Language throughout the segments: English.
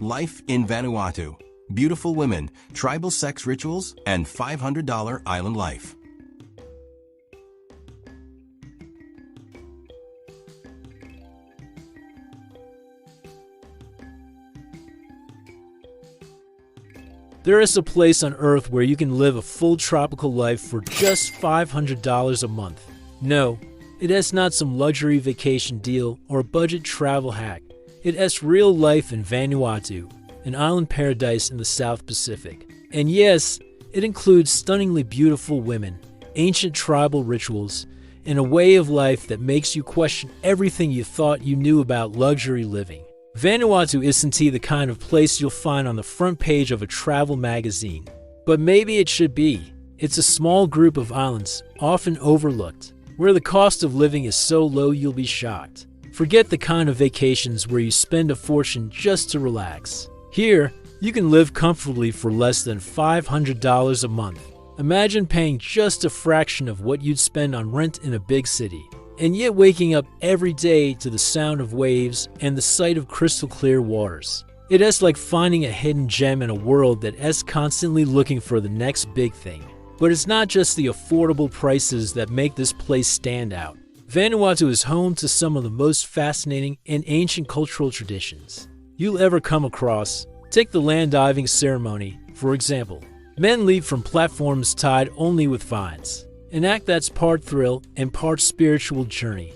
Life in Vanuatu. Beautiful women, tribal sex rituals, and $500 island life. There is a place on Earth where you can live a full tropical life for just $500 a month. No, it is not some luxury vacation deal or a budget travel hack. It is real life in Vanuatu, an island paradise in the South Pacific. And yes, it includes stunningly beautiful women, ancient tribal rituals, and a way of life that makes you question everything you thought you knew about luxury living. Vanuatu isn't the kind of place you'll find on the front page of a travel magazine. But maybe it should be. It's a small group of islands, often overlooked, where the cost of living is so low you'll be shocked. Forget the kind of vacations where you spend a fortune just to relax. Here, you can live comfortably for less than $500 a month. Imagine paying just a fraction of what you'd spend on rent in a big city, and yet waking up every day to the sound of waves and the sight of crystal clear waters. It is like finding a hidden gem in a world that is constantly looking for the next big thing. But it's not just the affordable prices that make this place stand out. Vanuatu is home to some of the most fascinating and ancient cultural traditions you'll ever come across. Take the land diving ceremony, for example. Men leap from platforms tied only with vines, an act that's part thrill and part spiritual journey.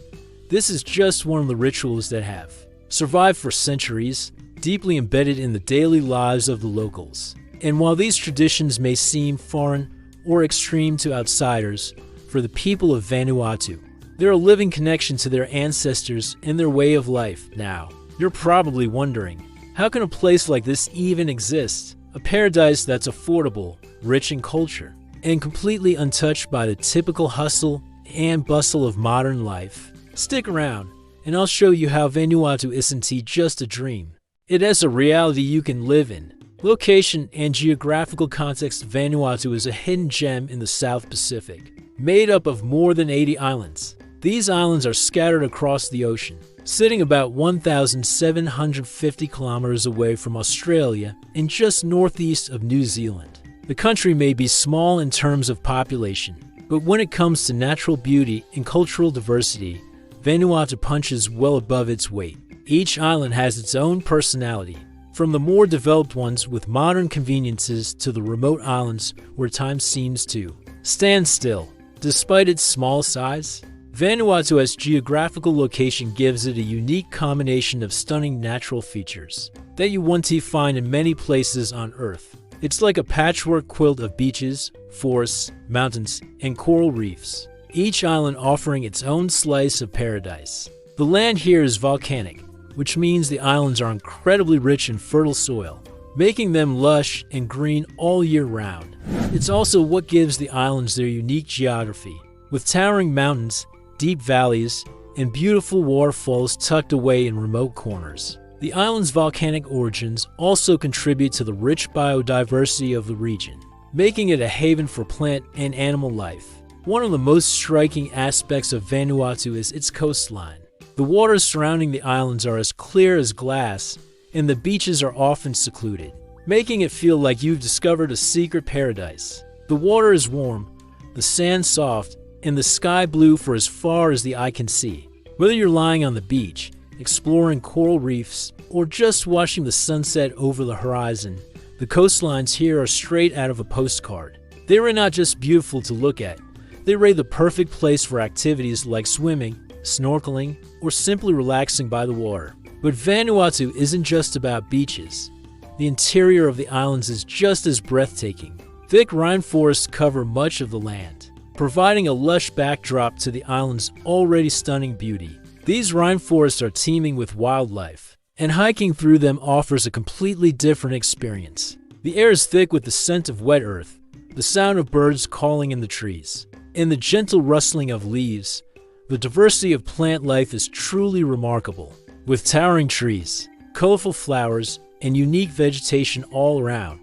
This is just one of the rituals that have survived for centuries, deeply embedded in the daily lives of the locals. And while these traditions may seem foreign or extreme to outsiders, for the people of Vanuatu, they're a living connection to their ancestors and their way of life. Now, you're probably wondering, how can a place like this even exist? A paradise that's affordable, rich in culture, and completely untouched by the typical hustle and bustle of modern life. Stick around, and I'll show you how Vanuatu isn't just a dream. It is a reality you can live in. Location and geographical context. Vanuatu is a hidden gem in the South Pacific, made up of more than 80 islands. These islands are scattered across the ocean, sitting about 1,750 kilometers away from Australia and just northeast of New Zealand. The country may be small in terms of population, but when it comes to natural beauty and cultural diversity, Vanuatu punches well above its weight. Each island has its own personality, from the more developed ones with modern conveniences to the remote islands where time seems to stand still. Despite its small size, Vanuatu's geographical location gives it a unique combination of stunning natural features that you won't find in many places on Earth. It's like a patchwork quilt of beaches, forests, mountains, and coral reefs, each island offering its own slice of paradise. The land here is volcanic, which means the islands are incredibly rich in fertile soil, making them lush and green all year round. It's also what gives the islands their unique geography, with towering mountains, deep valleys, and beautiful waterfalls tucked away in remote corners. The island's volcanic origins also contribute to the rich biodiversity of the region, making it a haven for plant and animal life. One of the most striking aspects of Vanuatu is its coastline. The waters surrounding the islands are as clear as glass, and the beaches are often secluded, making it feel like you've discovered a secret paradise. The water is warm, the sand soft, and the sky blue for as far as the eye can see. Whether you're lying on the beach, exploring coral reefs, or just watching the sunset over the horizon, the coastlines here are straight out of a postcard. They are not just beautiful to look at, they are the perfect place for activities like swimming, snorkeling, or simply relaxing by the water. But Vanuatu isn't just about beaches. The interior of the islands is just as breathtaking. Thick rainforests cover much of the land, providing a lush backdrop to the island's already stunning beauty. These rainforests are teeming with wildlife, and hiking through them offers a completely different experience. The air is thick with the scent of wet earth, the sound of birds calling in the trees, and the gentle rustling of leaves. The diversity of plant life is truly remarkable, with towering trees, colorful flowers, and unique vegetation all around.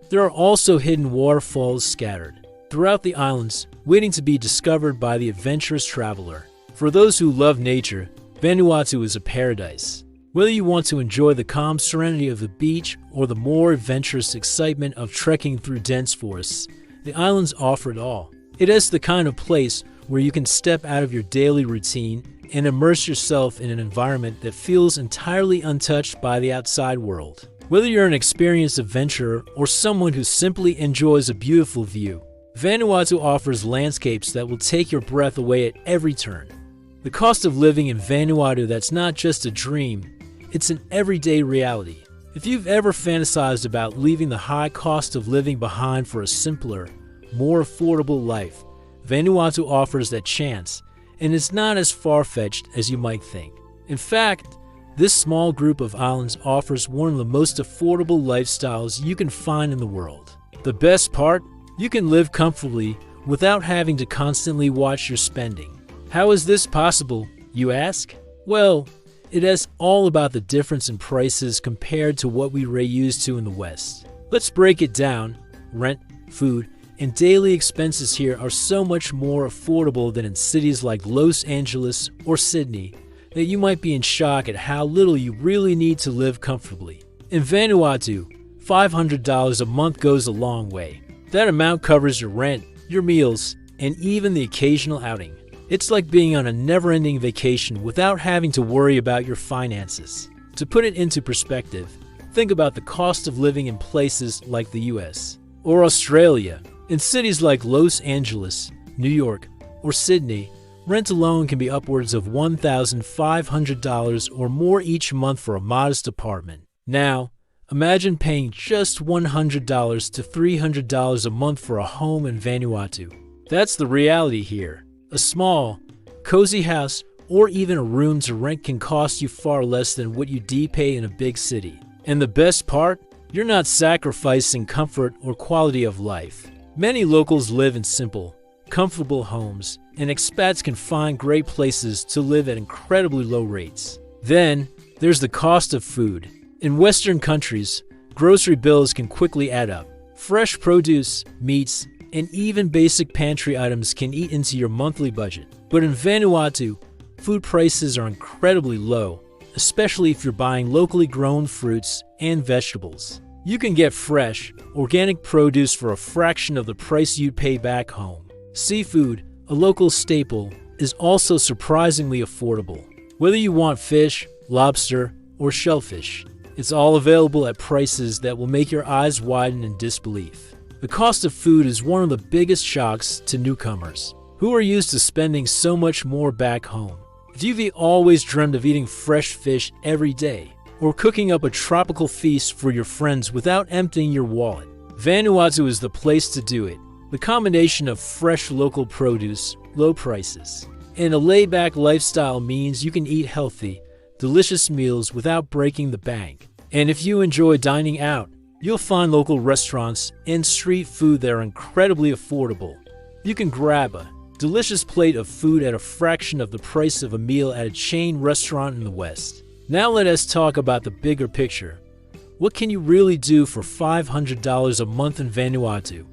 There are also hidden waterfalls scattered throughout the islands, waiting to be discovered by the adventurous traveler. For those who love nature, Vanuatu is a paradise. Whether you want to enjoy the calm serenity of the beach or the more adventurous excitement of trekking through dense forests, the islands offer it all. It is the kind of place where you can step out of your daily routine and immerse yourself in an environment that feels entirely untouched by the outside world. Whether you're an experienced adventurer or someone who simply enjoys a beautiful view, Vanuatu offers landscapes that will take your breath away at every turn. The cost of living in Vanuatu, that's not just a dream, it's an everyday reality. If you've ever fantasized about leaving the high cost of living behind for a simpler, more affordable life, Vanuatu offers that chance, and it's not as far-fetched as you might think. In fact, this small group of islands offers one of the most affordable lifestyles you can find in the world. The best part? You can live comfortably without having to constantly watch your spending. How is this possible, you ask? Well, it is all about the difference in prices compared to what we're used to in the West. Let's break it down. Rent, food, and daily expenses here are so much more affordable than in cities like Los Angeles or Sydney that you might be in shock at how little you really need to live comfortably. In Vanuatu, $500 a month goes a long way. That amount covers your rent, your meals, and even the occasional outing. It's like being on a never-ending vacation without having to worry about your finances. To put it into perspective, think about the cost of living in places like the US or Australia. In cities like Los Angeles, New York, or Sydney, rent alone can be upwards of $1,500 or more each month for a modest apartment. Now, imagine paying just $100 to $300 a month for a home in Vanuatu. That's the reality here. A small, cozy house or even a room to rent can cost you far less than what you'd pay in a big city. And the best part? You're not sacrificing comfort or quality of life. Many locals live in simple, comfortable homes, and expats can find great places to live at incredibly low rates. Then, there's the cost of food. In Western countries, grocery bills can quickly add up. Fresh produce, meats, and even basic pantry items can eat into your monthly budget. But in Vanuatu, food prices are incredibly low, especially if you're buying locally grown fruits and vegetables. You can get fresh, organic produce for a fraction of the price you'd pay back home. Seafood, a local staple, is also surprisingly affordable. Whether you want fish, lobster, or shellfish, it's all available at prices that will make your eyes widen in disbelief. The cost of food is one of the biggest shocks to newcomers, who are used to spending so much more back home. If you've always dreamed of eating fresh fish every day, or cooking up a tropical feast for your friends without emptying your wallet, Vanuatu is the place to do it. The combination of fresh local produce, low prices, and a laid-back lifestyle means you can eat healthy, delicious meals without breaking the bank. And if you enjoy dining out, you'll find local restaurants and street food that are incredibly affordable. You can grab a delicious plate of food at a fraction of the price of a meal at a chain restaurant in the West. Now let us talk about the bigger picture. What can you really do for $500 a month in Vanuatu?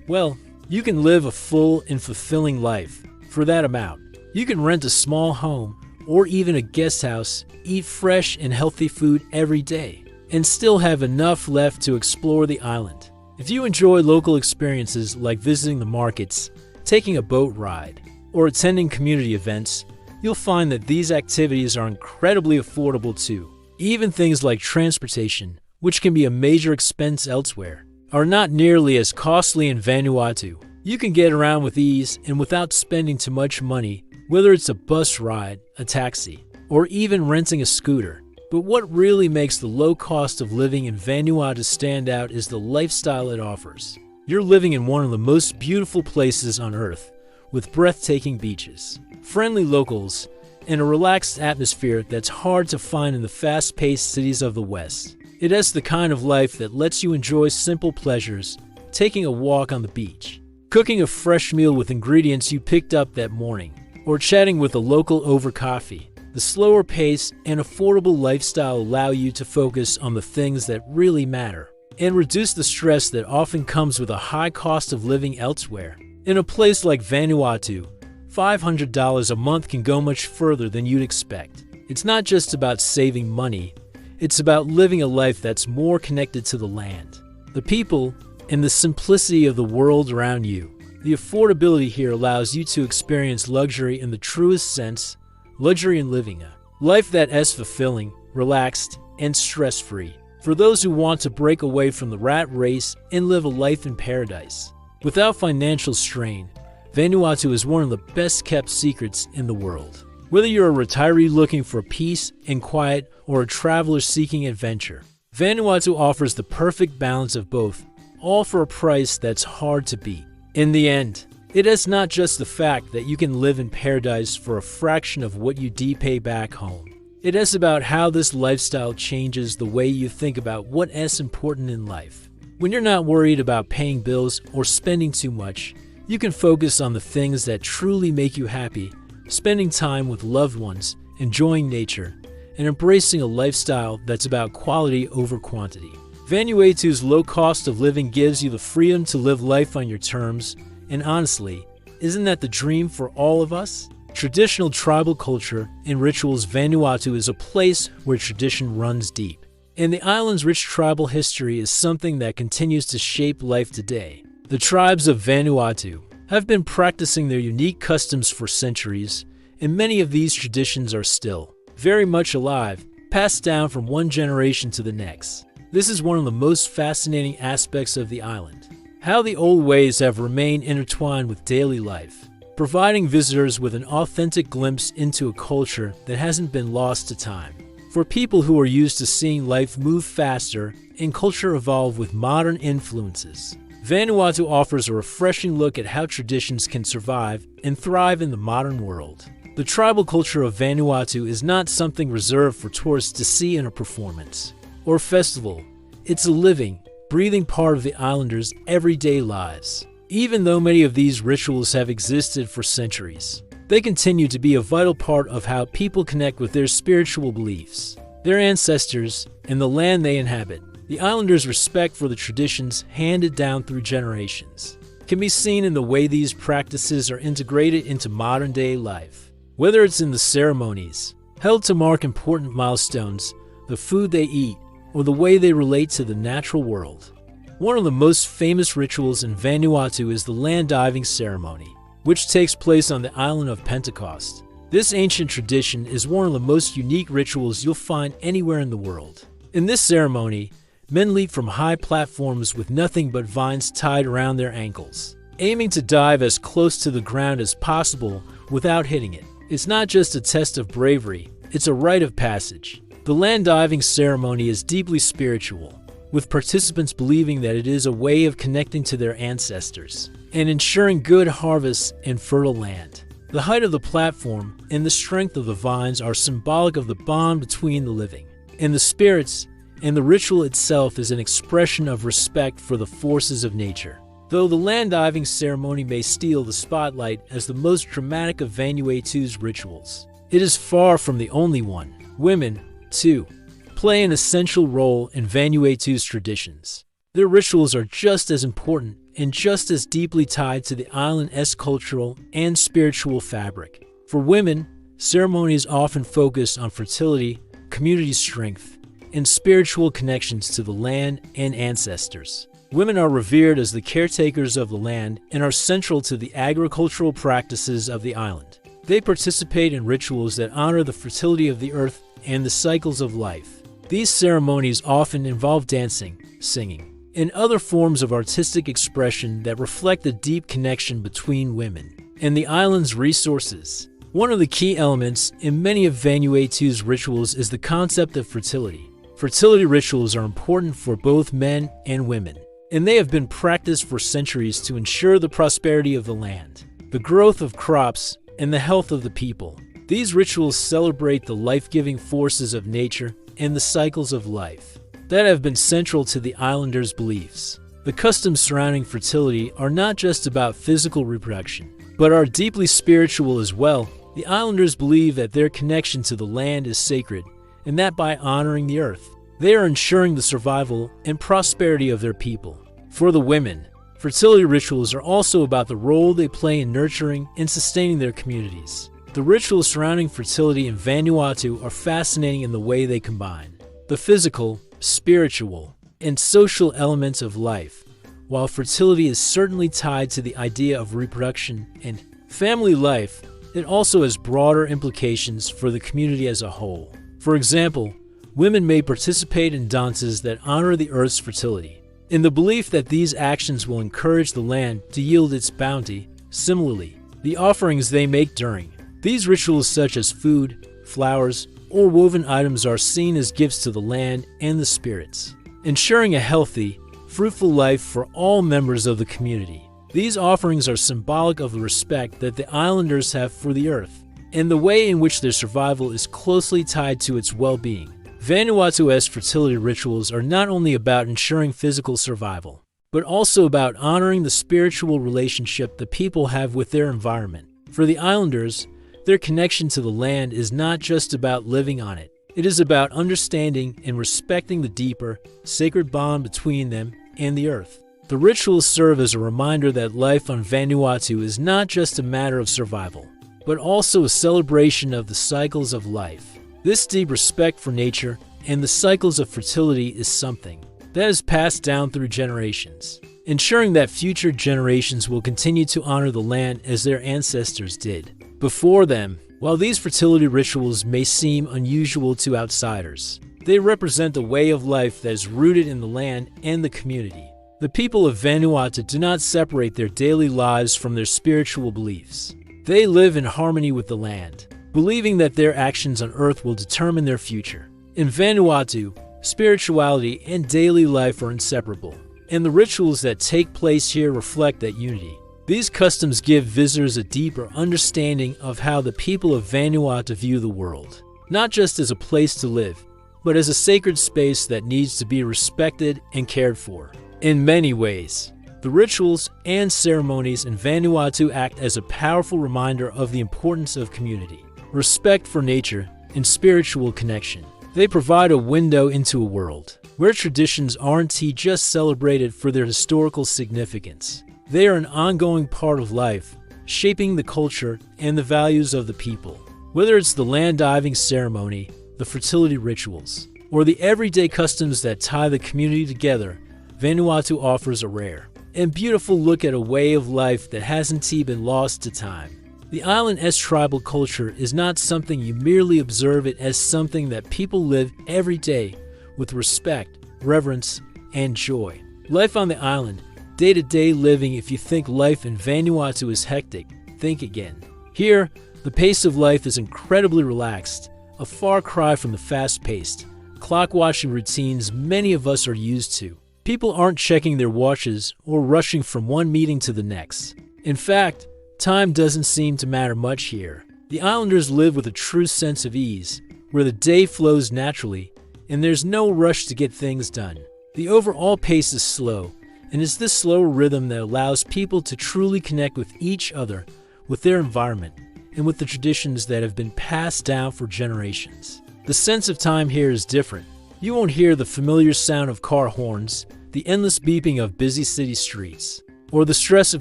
Well, you can live a full and fulfilling life for that amount. You can rent a small home or even a guest house, eat fresh and healthy food every day, and still have enough left to explore the island. If you enjoy local experiences like visiting the markets, taking a boat ride, or attending community events, you'll find that these activities are incredibly affordable too. Even things like transportation, which can be a major expense elsewhere, are not nearly as costly in Vanuatu. You can get around with ease and without spending too much money, whether it's a bus ride, a taxi, or even renting a scooter. But what really makes the low cost of living in Vanuatu stand out is the lifestyle it offers. You're living in one of the most beautiful places on Earth, with breathtaking beaches, friendly locals, and a relaxed atmosphere that's hard to find in the fast-paced cities of the West. It has the kind of life that lets you enjoy simple pleasures, taking a walk on the beach, cooking a fresh meal with ingredients you picked up that morning, or chatting with a local over coffee. The slower pace and affordable lifestyle allow you to focus on the things that really matter and reduce the stress that often comes with a high cost of living elsewhere. In a place like Vanuatu, $500 a month can go much further than you'd expect. It's not just about saving money, it's about living a life that's more connected to the land, the people, and the simplicity of the world around you. The affordability here allows you to experience luxury in the truest sense, luxury in living a life that is fulfilling, relaxed, and stress-free. For those who want to break away from the rat race and live a life in paradise. Without financial strain, Vanuatu is one of the best-kept secrets in the world. Whether you're a retiree looking for peace and quiet or a traveler seeking adventure, Vanuatu offers the perfect balance of both, all for a price that's hard to beat. In the end, it is not just the fact that you can live in paradise for a fraction of what you pay back home. It is about how this lifestyle changes the way you think about what is important in life. When you're not worried about paying bills or spending too much, you can focus on the things that truly make you happy, spending time with loved ones, enjoying nature, and embracing a lifestyle that's about quality over quantity. Vanuatu's low cost of living gives you the freedom to live life on your terms, and honestly, isn't that the dream for all of us? Traditional tribal culture and rituals. Vanuatu is a place where tradition runs deep, and the island's rich tribal history is something that continues to shape life today. The tribes of Vanuatu have been practicing their unique customs for centuries, and many of these traditions are still very much alive, passed down from one generation to the next. This is one of the most fascinating aspects of the island, how the old ways have remained intertwined with daily life, providing visitors with an authentic glimpse into a culture that hasn't been lost to time. For people who are used to seeing life move faster and culture evolve with modern influences, Vanuatu offers a refreshing look at how traditions can survive and thrive in the modern world. The tribal culture of Vanuatu is not something reserved for tourists to see in a performance or festival. It's a living, breathing part of the islanders' everyday lives. Even though many of these rituals have existed for centuries, they continue to be a vital part of how people connect with their spiritual beliefs, their ancestors, and the land they inhabit. The islanders' respect for the traditions handed down through generations can be seen in the way these practices are integrated into modern-day life. Whether it's in the ceremonies held to mark important milestones, the food they eat, or the way they relate to the natural world. One of the most famous rituals in Vanuatu is the land diving ceremony, which takes place on the island of Pentecost. This ancient tradition is one of the most unique rituals you'll find anywhere in the world. In this ceremony, men leap from high platforms with nothing but vines tied around their ankles, aiming to dive as close to the ground as possible without hitting it. It's not just a test of bravery, it's a rite of passage. The land diving ceremony is deeply spiritual, with participants believing that it is a way of connecting to their ancestors and ensuring good harvests and fertile land. The height of the platform and the strength of the vines are symbolic of the bond between the living and the spirits, and the ritual itself is an expression of respect for the forces of nature. Though the land diving ceremony may steal the spotlight as the most dramatic of Vanuatu's rituals, it is far from the only one. Women, too, play an essential role in Vanuatu's traditions. Their rituals are just as important and just as deeply tied to the island's cultural and spiritual fabric. For women, ceremonies often focus on fertility, community strength, and spiritual connections to the land and ancestors. Women are revered as the caretakers of the land and are central to the agricultural practices of the island. They participate in rituals that honor the fertility of the earth and the cycles of life. These ceremonies often involve dancing, singing, and other forms of artistic expression that reflect a deep connection between women and the island's resources. One of the key elements in many of Vanuatu's rituals is the concept of fertility. Fertility rituals are important for both men and women, and they have been practiced for centuries to ensure the prosperity of the land, the growth of crops, and the health of the people. These rituals celebrate the life-giving forces of nature and the cycles of life that have been central to the islanders' beliefs. The customs surrounding fertility are not just about physical reproduction, but are deeply spiritual as well. The islanders believe that their connection to the land is sacred, and that by honoring the earth, they are ensuring the survival and prosperity of their people. For the women, fertility rituals are also about the role they play in nurturing and sustaining their communities. The rituals surrounding fertility in Vanuatu are fascinating in the way they combine the physical, spiritual, and social elements of life. While fertility is certainly tied to the idea of reproduction and family life, it also has broader implications for the community as a whole. For example, women may participate in dances that honor the earth's fertility, in the belief that these actions will encourage the land to yield its bounty. Similarly, the offerings they make during these rituals, such as food, flowers, or woven items, are seen as gifts to the land and the spirits, ensuring a healthy, fruitful life for all members of the community. These offerings are symbolic of the respect that the islanders have for the earth, and the way in which their survival is closely tied to its well-being. Vanuatu's fertility rituals are not only about ensuring physical survival, but also about honoring the spiritual relationship the people have with their environment. For the islanders, their connection to the land is not just about living on it. It is about understanding and respecting the deeper, sacred bond between them and the earth. The rituals serve as a reminder that life on Vanuatu is not just a matter of survival, but also a celebration of the cycles of life. This deep respect for nature and the cycles of fertility is something that is passed down through generations, ensuring that future generations will continue to honor the land as their ancestors did before them. While these fertility rituals may seem unusual to outsiders, they represent a way of life that is rooted in the land and the community. The people of Vanuatu do not separate their daily lives from their spiritual beliefs. They live in harmony with the land, believing that their actions on earth will determine their future. In Vanuatu, spirituality and daily life are inseparable, and the rituals that take place here reflect that unity. These customs give visitors a deeper understanding of how the people of Vanuatu view the world, not just as a place to live, but as a sacred space that needs to be respected and cared for. In many ways, the rituals and ceremonies in Vanuatu act as a powerful reminder of the importance of community, respect for nature, and spiritual connection. They provide a window into a world where traditions aren't just celebrated for their historical significance. They are an ongoing part of life, shaping the culture and the values of the people. Whether it's the land diving ceremony, the fertility rituals, or the everyday customs that tie the community together, Vanuatu offers a rare and beautiful look at a way of life that hasn't been lost to time. The island's tribal culture is not something you merely observe, it as something that people live every day with respect, reverence, and joy. Life on the island, day-to-day living. If you think life in Vanuatu is hectic, think again. Here, the pace of life is incredibly relaxed, a far cry from the fast-paced, clock-watching routines many of us are used to. People aren't checking their watches or rushing from one meeting to the next. In fact, time doesn't seem to matter much here. The islanders live with a true sense of ease, where the day flows naturally, and there's no rush to get things done. The overall pace is slow, and it's this slower rhythm that allows people to truly connect with each other, with their environment, and with the traditions that have been passed down for generations. The sense of time here is different. You won't hear the familiar sound of car horns, the endless beeping of busy city streets, or the stress of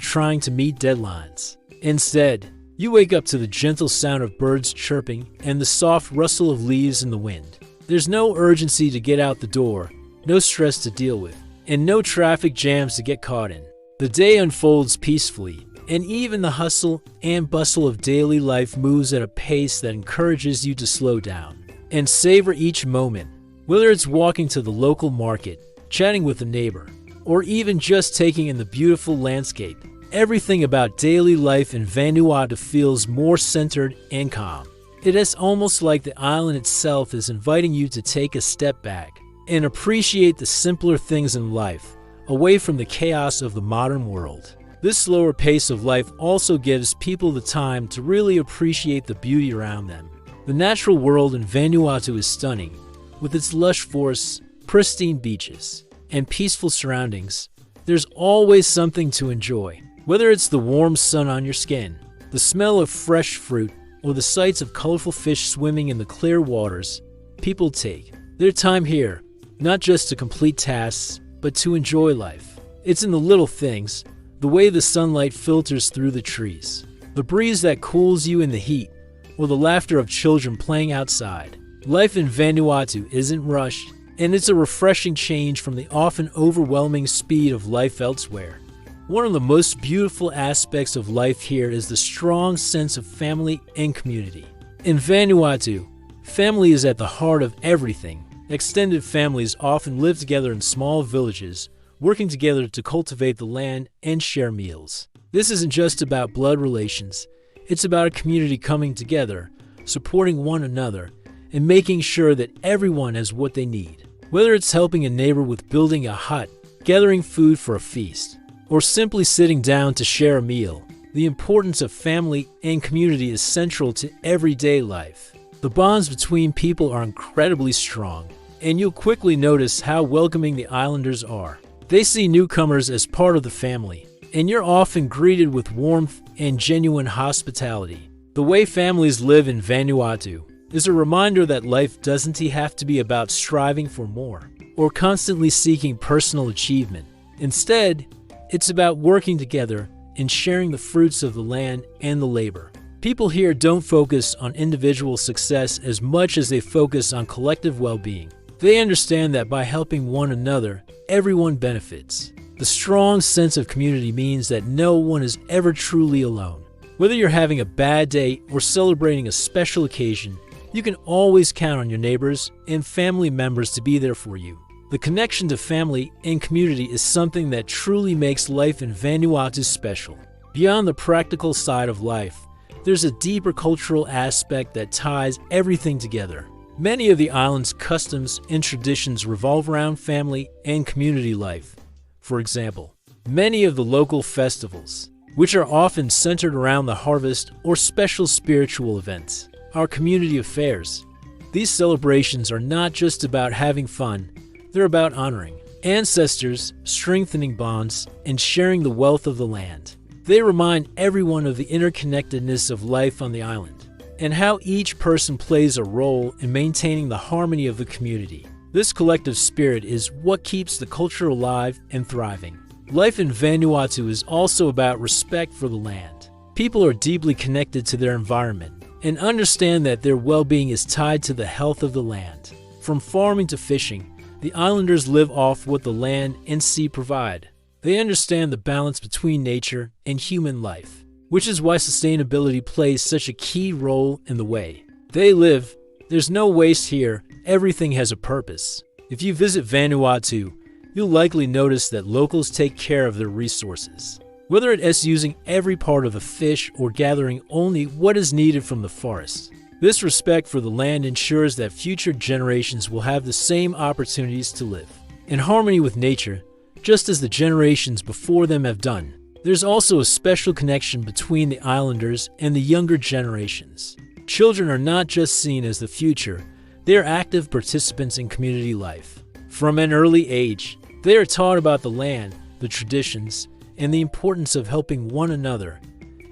trying to meet deadlines. Instead, you wake up to the gentle sound of birds chirping and the soft rustle of leaves in the wind. There's no urgency to get out the door, no stress to deal with, and no traffic jams to get caught in. The day unfolds peacefully, and even the hustle and bustle of daily life moves at a pace that encourages you to slow down and savor each moment. Whether it's walking to the local market, chatting with a neighbor, or even just taking in the beautiful landscape, everything about daily life in Vanuatu feels more centered and calm. It is almost like the island itself is inviting you to take a step back and appreciate the simpler things in life, away from the chaos of the modern world. This slower pace of life also gives people the time to really appreciate the beauty around them. The natural world in Vanuatu is stunning, with its lush forests, pristine beaches, and peaceful surroundings. There's always something to enjoy. Whether it's the warm sun on your skin, the smell of fresh fruit, or the sights of colorful fish swimming in the clear waters, people take their time here, not just to complete tasks, but to enjoy life. It's in the little things, the way the sunlight filters through the trees, the breeze that cools you in the heat, or the laughter of children playing outside. Life in Vanuatu isn't rushed, and it's a refreshing change from the often overwhelming speed of life elsewhere. One of the most beautiful aspects of life here is the strong sense of family and community. In Vanuatu, family is at the heart of everything. Extended families often live together in small villages, working together to cultivate the land and share meals. This isn't just about blood relations. It's about a community coming together, supporting one another, and making sure that everyone has what they need. Whether it's helping a neighbor with building a hut, gathering food for a feast, or simply sitting down to share a meal, the importance of family and community is central to everyday life. The bonds between people are incredibly strong, and you'll quickly notice how welcoming the islanders are. They see newcomers as part of the family, and you're often greeted with warmth and genuine hospitality. The way families live in Vanuatu is a reminder that life doesn't have to be about striving for more or constantly seeking personal achievement. Instead, it's about working together and sharing the fruits of the land and the labor. People here don't focus on individual success as much as they focus on collective well-being. They understand that by helping one another, everyone benefits. The strong sense of community means that no one is ever truly alone. Whether you're having a bad day or celebrating a special occasion, you can always count on your neighbors and family members to be there for you. The connection to family and community is something that truly makes life in Vanuatu special. Beyond the practical side of life, there's a deeper cultural aspect that ties everything together. Many of the island's customs and traditions revolve around family and community life. For example, many of the local festivals, which are often centered around the harvest or special spiritual events, are community affairs. These celebrations are not just about having fun, they're about honoring ancestors, strengthening bonds, and sharing the wealth of the land. They remind everyone of the interconnectedness of life on the island and how each person plays a role in maintaining the harmony of the community. This collective spirit is what keeps the culture alive and thriving. Life in Vanuatu is also about respect for the land. People are deeply connected to their environment and understand that their well-being is tied to the health of the land. From farming to fishing, the islanders live off what the land and sea provide. They understand the balance between nature and human life, which is why sustainability plays such a key role in the way they live. There's no waste here. Everything has a purpose. If you visit Vanuatu, you'll likely notice that locals take care of their resources. Whether it is using every part of a fish or gathering only what is needed from the forest. This respect for the land ensures that future generations will have the same opportunities to live in harmony with nature, just as the generations before them have done. There's also a special connection between the islanders and the younger generations. Children are not just seen as the future, they are active participants in community life. From an early age, they are taught about the land, the traditions, and the importance of helping one another.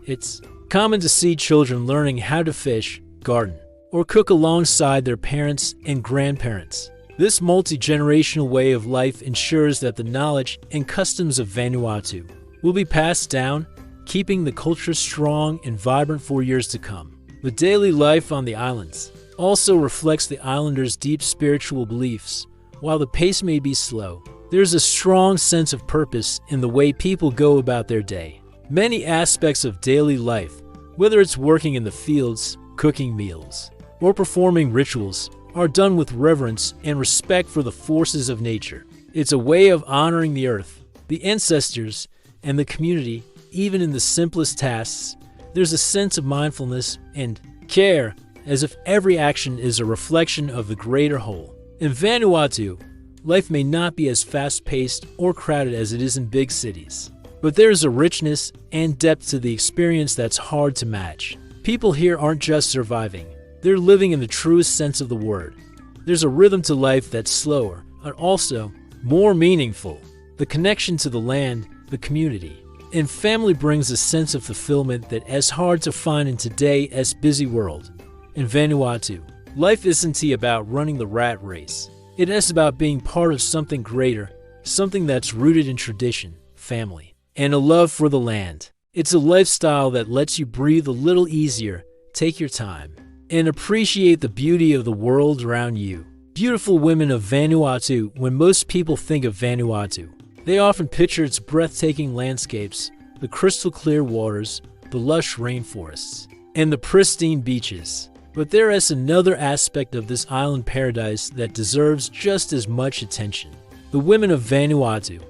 It's common to see children learning how to fish, garden, or cook alongside their parents and grandparents. This multi-generational way of life ensures that the knowledge and customs of Vanuatu will be passed down, keeping the culture strong and vibrant for years to come. The daily life on the islands also reflects the islanders' deep spiritual beliefs. While the pace may be slow, there's a strong sense of purpose in the way people go about their day. Many aspects of daily life, whether it's working in the fields, cooking meals, or performing rituals, are done with reverence and respect for the forces of nature. It's a way of honoring the earth, the ancestors, and the community. Even in the simplest tasks, there's a sense of mindfulness and care, as if every action is a reflection of the greater whole. In Vanuatu, life may not be as fast-paced or crowded as it is in big cities, but there's a richness and depth to the experience that's hard to match. People here aren't just surviving, they're living in the truest sense of the word. There's a rhythm to life that's slower, but also more meaningful. The connection to the land, the community, and family brings a sense of fulfillment that is hard to find in today's busy world. In Vanuatu, life isn't about running the rat race. It is about being part of something greater, something that's rooted in tradition, family, and a love for the land. It's a lifestyle that lets you breathe a little easier, take your time and appreciate the beauty of the world around you. Beautiful women of Vanuatu. When most people think of Vanuatu, they often picture its breathtaking landscapes, the crystal clear waters, the lush rainforests, and the pristine beaches. But there is another aspect of this island paradise that deserves just as much attention. The women of Vanuatu.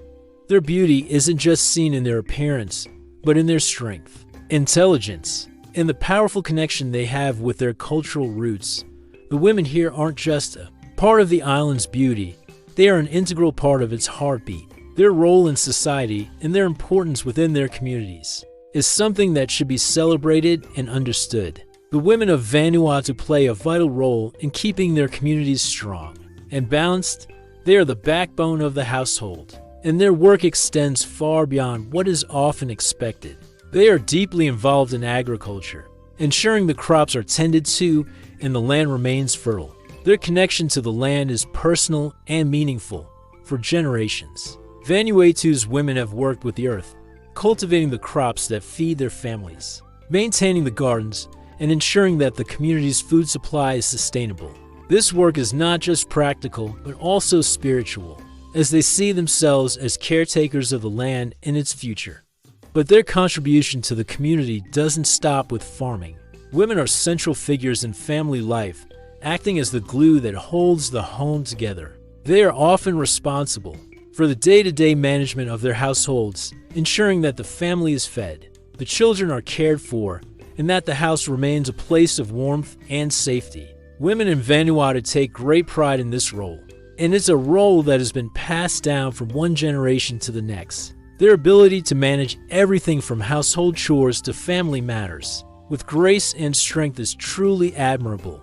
Their beauty isn't just seen in their appearance, but in their strength, intelligence, and the powerful connection they have with their cultural roots. The women here aren't just a part of the island's beauty, they are an integral part of its heartbeat. Their role in society and their importance within their communities is something that should be celebrated and understood. The women of Vanuatu play a vital role in keeping their communities strong and balanced. They are the backbone of the household, and their work extends far beyond what is often expected. They are deeply involved in agriculture, ensuring the crops are tended to and the land remains fertile. Their connection to the land is personal and meaningful for generations. Vanuatu's women have worked with the earth, cultivating the crops that feed their families, maintaining the gardens, and ensuring that the community's food supply is sustainable. This work is not just practical, but also spiritual, as they see themselves as caretakers of the land and its future. But their contribution to the community doesn't stop with farming. Women are central figures in family life, acting as the glue that holds the home together. They are often responsible for the day-to-day management of their households, ensuring that the family is fed, the children are cared for, and that the house remains a place of warmth and safety. Women in Vanuatu take great pride in this role, and it's a role that has been passed down from one generation to the next. Their ability to manage everything from household chores to family matters with grace and strength is truly admirable.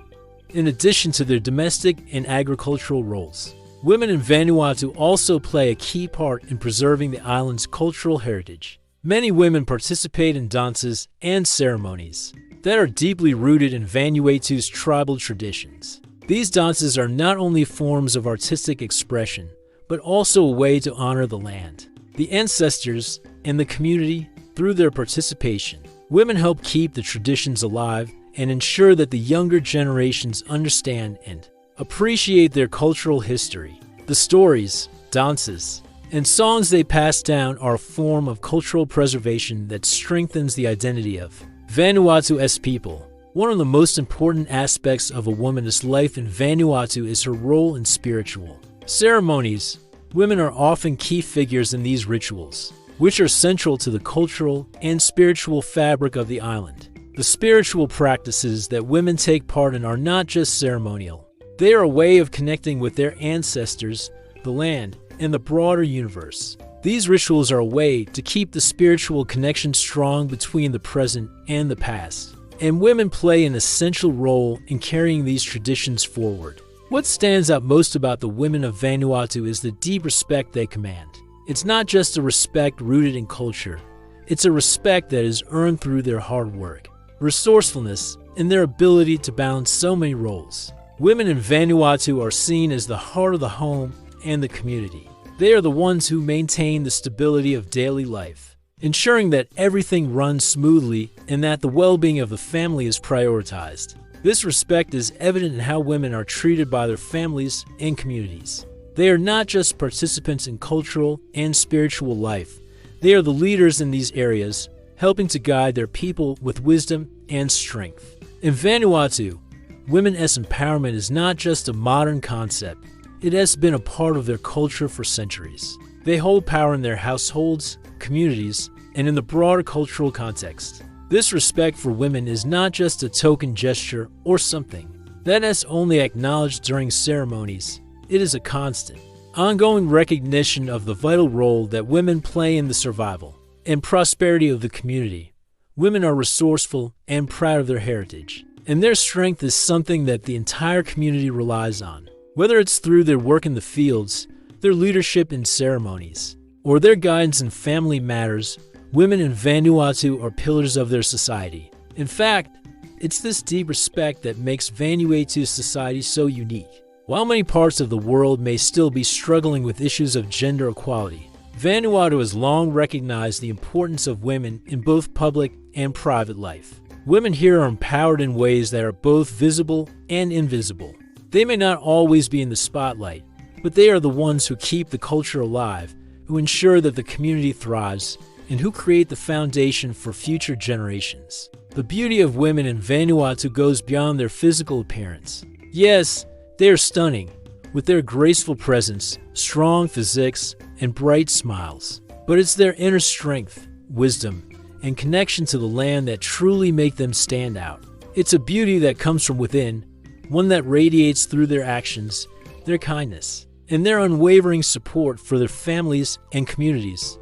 In addition to their domestic and agricultural roles, women in Vanuatu also play a key part in preserving the island's cultural heritage. Many women participate in dances and ceremonies that are deeply rooted in Vanuatu's tribal traditions. These dances are not only forms of artistic expression, but also a way to honor the land, the ancestors, and the community through their participation. Women help keep the traditions alive and ensure that the younger generations understand and appreciate their cultural history. The stories, dances, and songs they pass down are a form of cultural preservation that strengthens the identity of Vanuatu's people. One of the most important aspects of a woman's life in Vanuatu is her role in spiritual ceremonies. Women are often key figures in these rituals, which are central to the cultural and spiritual fabric of the island. The spiritual practices that women take part in are not just ceremonial. They are a way of connecting with their ancestors, the land, and the broader universe. These rituals are a way to keep the spiritual connection strong between the present and the past, and women play an essential role in carrying these traditions forward. What stands out most about the women of Vanuatu is the deep respect they command. It's not just a respect rooted in culture, it's a respect that is earned through their hard work, resourcefulness, and their ability to balance so many roles. Women in Vanuatu are seen as the heart of the home and the community. They are the ones who maintain the stability of daily life, ensuring that everything runs smoothly and that the well-being of the family is prioritized. This respect is evident in how women are treated by their families and communities. They are not just participants in cultural and spiritual life. They are the leaders in these areas, helping to guide their people with wisdom and strength. In Vanuatu, women's empowerment is not just a modern concept. It has been a part of their culture for centuries. They hold power in their households, communities, and in the broader cultural context. This respect for women is not just a token gesture or something that is only acknowledged during ceremonies. It is a constant, ongoing recognition of the vital role that women play in the survival and prosperity of the community. Women are resourceful and proud of their heritage, and their strength is something that the entire community relies on. Whether it's through their work in the fields, their leadership in ceremonies, or their guidance in family matters, women in Vanuatu are pillars of their society. In fact, it's this deep respect that makes Vanuatu's society so unique. While many parts of the world may still be struggling with issues of gender equality, Vanuatu has long recognized the importance of women in both public and private life. Women here are empowered in ways that are both visible and invisible. They may not always be in the spotlight, but they are the ones who keep the culture alive, who ensure that the community thrives, and who create the foundation for future generations. The beauty of women in Vanuatu goes beyond their physical appearance. Yes, they are stunning, with their graceful presence, strong physiques, and bright smiles. But it's their inner strength, wisdom, and connection to the land that truly make them stand out. It's a beauty that comes from within, one that radiates through their actions, their kindness, and their unwavering support for their families and communities.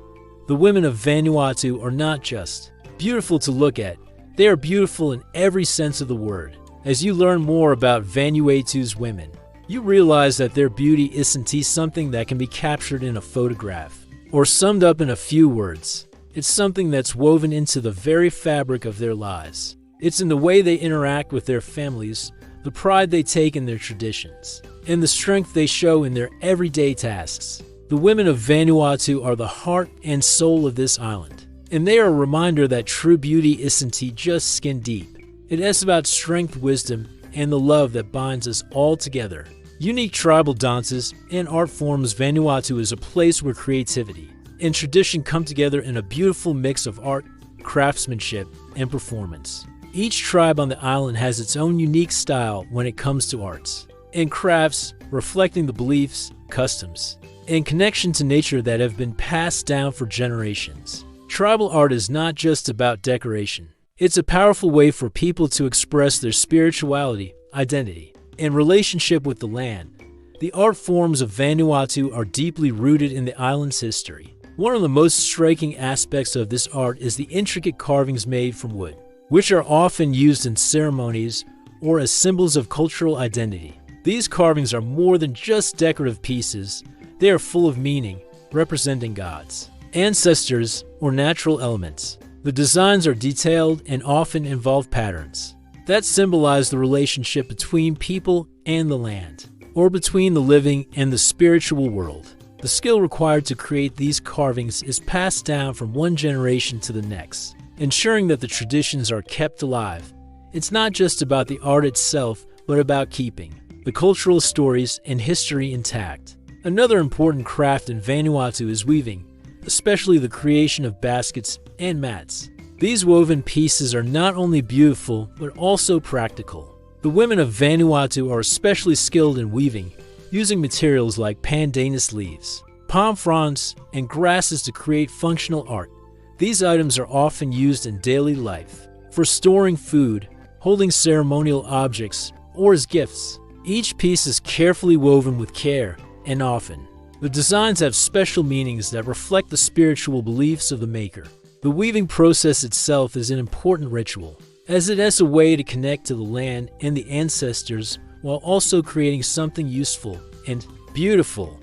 The women of Vanuatu are not just beautiful to look at, they are beautiful in every sense of the word. As you learn more about Vanuatu's women, you realize that their beauty isn't something that can be captured in a photograph or summed up in a few words. It's something that's woven into the very fabric of their lives. It's in the way they interact with their families, the pride they take in their traditions, and the strength they show in their everyday tasks. The women of Vanuatu are the heart and soul of this island, and they are a reminder that true beauty isn't just skin deep. It is about strength, wisdom, and the love that binds us all together. Unique tribal dances and art forms. Vanuatu is a place where creativity and tradition come together in a beautiful mix of art, craftsmanship, and performance. Each tribe on the island has its own unique style when it comes to arts and crafts, reflecting the beliefs, customs, and connection to nature that have been passed down for generations. Tribal art is not just about decoration. It's a powerful way for people to express their spirituality, identity, and relationship with the land. The art forms of Vanuatu are deeply rooted in the island's history. One of the most striking aspects of this art is the intricate carvings made from wood, which are often used in ceremonies or as symbols of cultural identity. These carvings are more than just decorative pieces. They are full of meaning, representing gods, ancestors, or natural elements. The designs are detailed and often involve patterns that symbolize the relationship between people and the land, or between the living and the spiritual world. The skill required to create these carvings is passed down from one generation to the next, ensuring that the traditions are kept alive. It's not just about the art itself, but about keeping the cultural stories and history intact. Another important craft in Vanuatu is weaving, especially the creation of baskets and mats. These woven pieces are not only beautiful, but also practical. The women of Vanuatu are especially skilled in weaving, using materials like pandanus leaves, palm fronds, and grasses to create functional art. These items are often used in daily life, for storing food, holding ceremonial objects, or as gifts. Each piece is carefully woven with care, and often, the designs have special meanings that reflect the spiritual beliefs of the maker. The weaving process itself is an important ritual, as it is a way to connect to the land and the ancestors while also creating something useful and beautiful.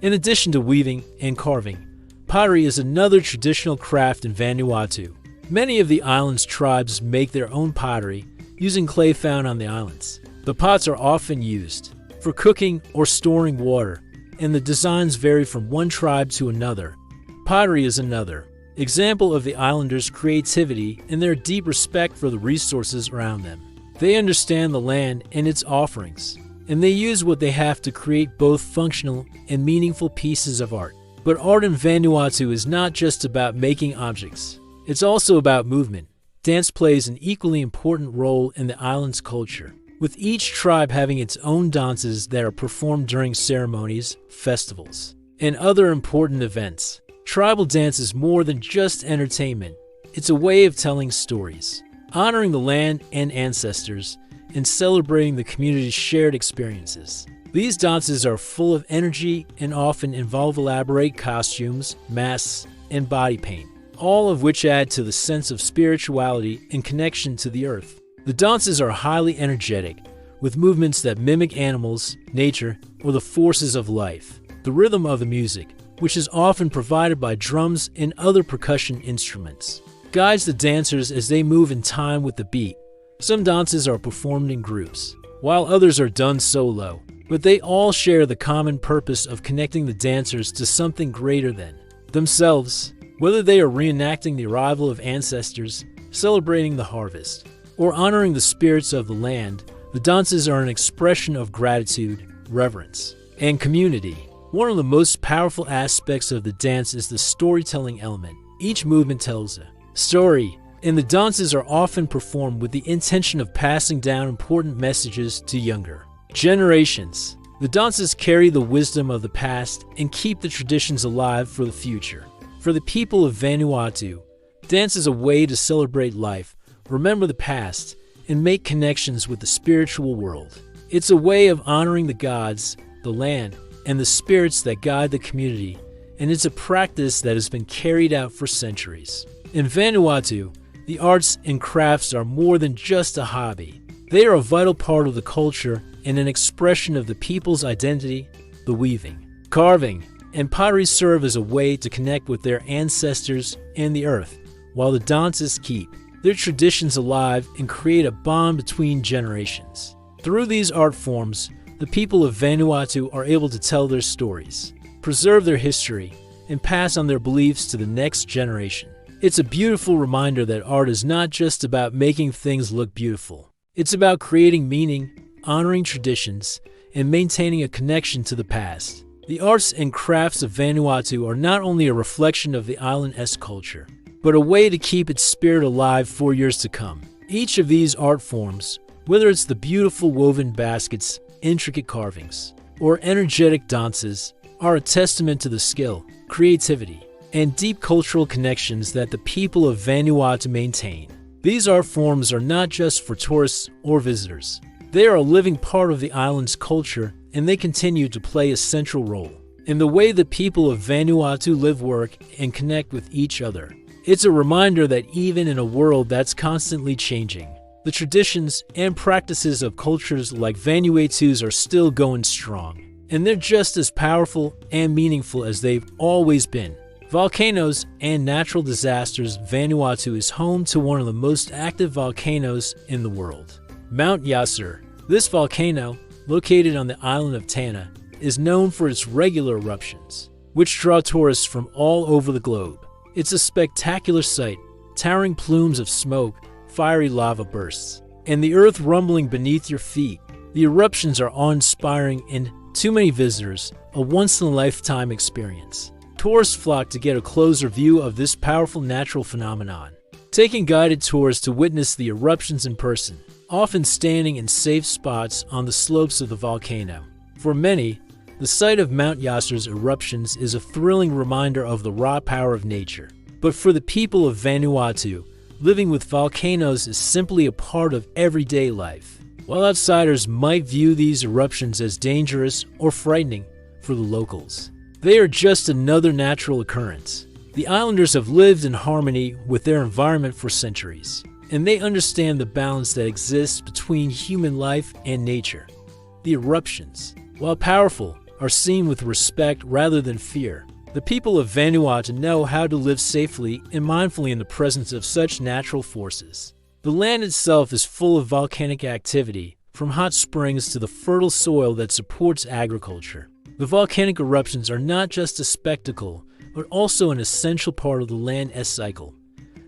In addition to weaving and carving, pottery is another traditional craft in Vanuatu. Many of the island's tribes make their own pottery using clay found on the islands. The pots are often used for cooking or storing water, and the designs vary from one tribe to another. Pottery is another example of the islanders' creativity and their deep respect for the resources around them. They understand the land and its offerings, and they use what they have to create both functional and meaningful pieces of art. But art in Vanuatu is not just about making objects. It's also about movement. Dance plays an equally important role in the island's culture, with each tribe having its own dances that are performed during ceremonies, festivals, and other important events. Tribal dance is more than just entertainment. It's a way of telling stories, honoring the land and ancestors, and celebrating the community's shared experiences. These dances are full of energy and often involve elaborate costumes, masks, and body paint, all of which add to the sense of spirituality and connection to the earth. The dances are highly energetic, with movements that mimic animals, nature, or the forces of life. The rhythm of the music, which is often provided by drums and other percussion instruments, guides the dancers as they move in time with the beat. Some dances are performed in groups, while others are done solo, but they all share the common purpose of connecting the dancers to something greater than themselves, whether they are reenacting the arrival of ancestors, celebrating the harvest, or honoring the spirits of the land, the dances are an expression of gratitude, reverence, and community. One of the most powerful aspects of the dance is the storytelling element. Each movement tells a story, and the dances are often performed with the intention of passing down important messages to younger generations. The dances carry the wisdom of the past and keep the traditions alive for the future. For the people of Vanuatu, dance is a way to celebrate life, remember the past, and make connections with the spiritual world. It's a way of honoring the gods, the land, and the spirits that guide the community, and it's a practice that has been carried out for centuries. In Vanuatu, the arts and crafts are more than just a hobby. They are a vital part of the culture and an expression of the people's identity. The weaving, carving, and pottery serve as a way to connect with their ancestors and the earth, while the dances keep their traditions alive and create a bond between generations. Through these art forms, the people of Vanuatu are able to tell their stories, preserve their history, and pass on their beliefs to the next generation. It's a beautiful reminder that art is not just about making things look beautiful. It's about creating meaning, honoring traditions, and maintaining a connection to the past. The arts and crafts of Vanuatu are not only a reflection of the island's culture, but a way to keep its spirit alive for years to come. Each of these art forms, whether it's the beautiful woven baskets, intricate carvings, or energetic dances, are a testament to the skill, creativity, and deep cultural connections that the people of Vanuatu maintain. These art forms are not just for tourists or visitors. They are a living part of the island's culture, and they continue to play a central role in the way the people of Vanuatu live, work, and connect with each other. It's a reminder that even in a world that's constantly changing, the traditions and practices of cultures like Vanuatu's are still going strong, and they're just as powerful and meaningful as they've always been. Volcanoes and natural disasters. Vanuatu is home to one of the most active volcanoes in the world, Mount Yasur. This volcano, located on the island of Tanna, is known for its regular eruptions, which draw tourists from all over the globe. It's a spectacular sight, towering plumes of smoke, fiery lava bursts, and the earth rumbling beneath your feet. The eruptions are awe-inspiring and, to many visitors, a once-in-a-lifetime experience. Tourists flock to get a closer view of this powerful natural phenomenon, taking guided tours to witness the eruptions in person, often standing in safe spots on the slopes of the volcano. For many, the sight of Mount Yasur's eruptions is a thrilling reminder of the raw power of nature. But for the people of Vanuatu, living with volcanoes is simply a part of everyday life. While outsiders might view these eruptions as dangerous or frightening, for the locals, they are just another natural occurrence. The islanders have lived in harmony with their environment for centuries, and they understand the balance that exists between human life and nature. The eruptions, while powerful, are seen with respect rather than fear. The people of Vanuatu know how to live safely and mindfully in the presence of such natural forces. The land itself is full of volcanic activity, from hot springs to the fertile soil that supports agriculture. The volcanic eruptions are not just a spectacle, but also an essential part of the land's cycle.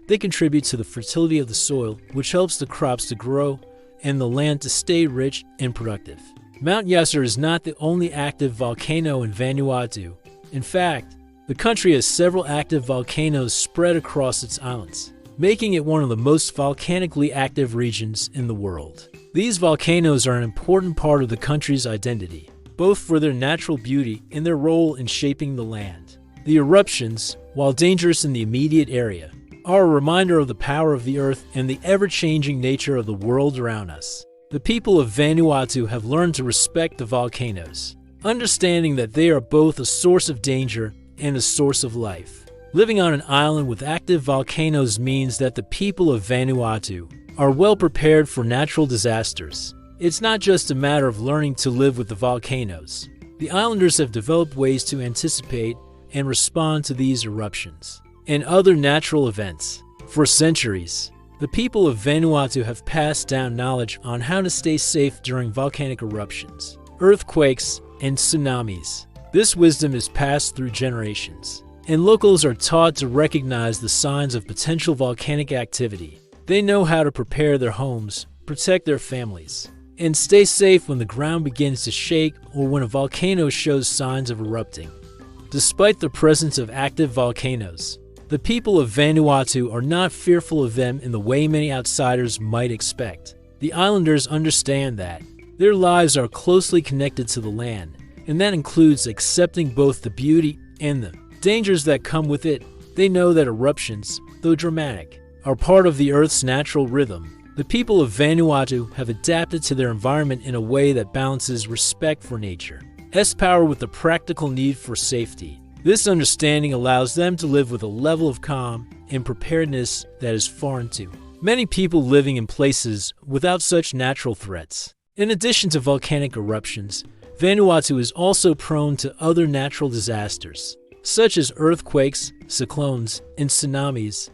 They contribute to the fertility of the soil, which helps the crops to grow and the land to stay rich and productive. Mount Yasur is not the only active volcano in Vanuatu. In fact, the country has several active volcanoes spread across its islands, making it one of the most volcanically active regions in the world. These volcanoes are an important part of the country's identity, both for their natural beauty and their role in shaping the land. The eruptions, while dangerous in the immediate area, are a reminder of the power of the earth and the ever-changing nature of the world around us. The people of Vanuatu have learned to respect the volcanoes, understanding that they are both a source of danger and a source of life. Living on an island with active volcanoes means that the people of Vanuatu are well prepared for natural disasters. It's not just a matter of learning to live with the volcanoes. The islanders have developed ways to anticipate and respond to these eruptions and other natural events. For centuries, the people of Vanuatu have passed down knowledge on how to stay safe during volcanic eruptions, earthquakes, and tsunamis. This wisdom is passed through generations, and locals are taught to recognize the signs of potential volcanic activity They know how to prepare their homes, protect their families, and stay safe when the ground begins to shake or when a volcano shows signs of erupting. Despite the presence of active volcanoes, the people of Vanuatu are not fearful of them in the way many outsiders might expect. The islanders understand that their lives are closely connected to the land, and that includes accepting both the beauty and the dangers that come with it. They know that eruptions, though dramatic, are part of the Earth's natural rhythm. The people of Vanuatu have adapted to their environment in a way that balances respect for nature's power with the practical need for safety. This understanding allows them to live with a level of calm and preparedness that is foreign to many people living in places without such natural threats. In addition to volcanic eruptions, Vanuatu is also prone to other natural disasters, such as earthquakes, cyclones, and tsunamis.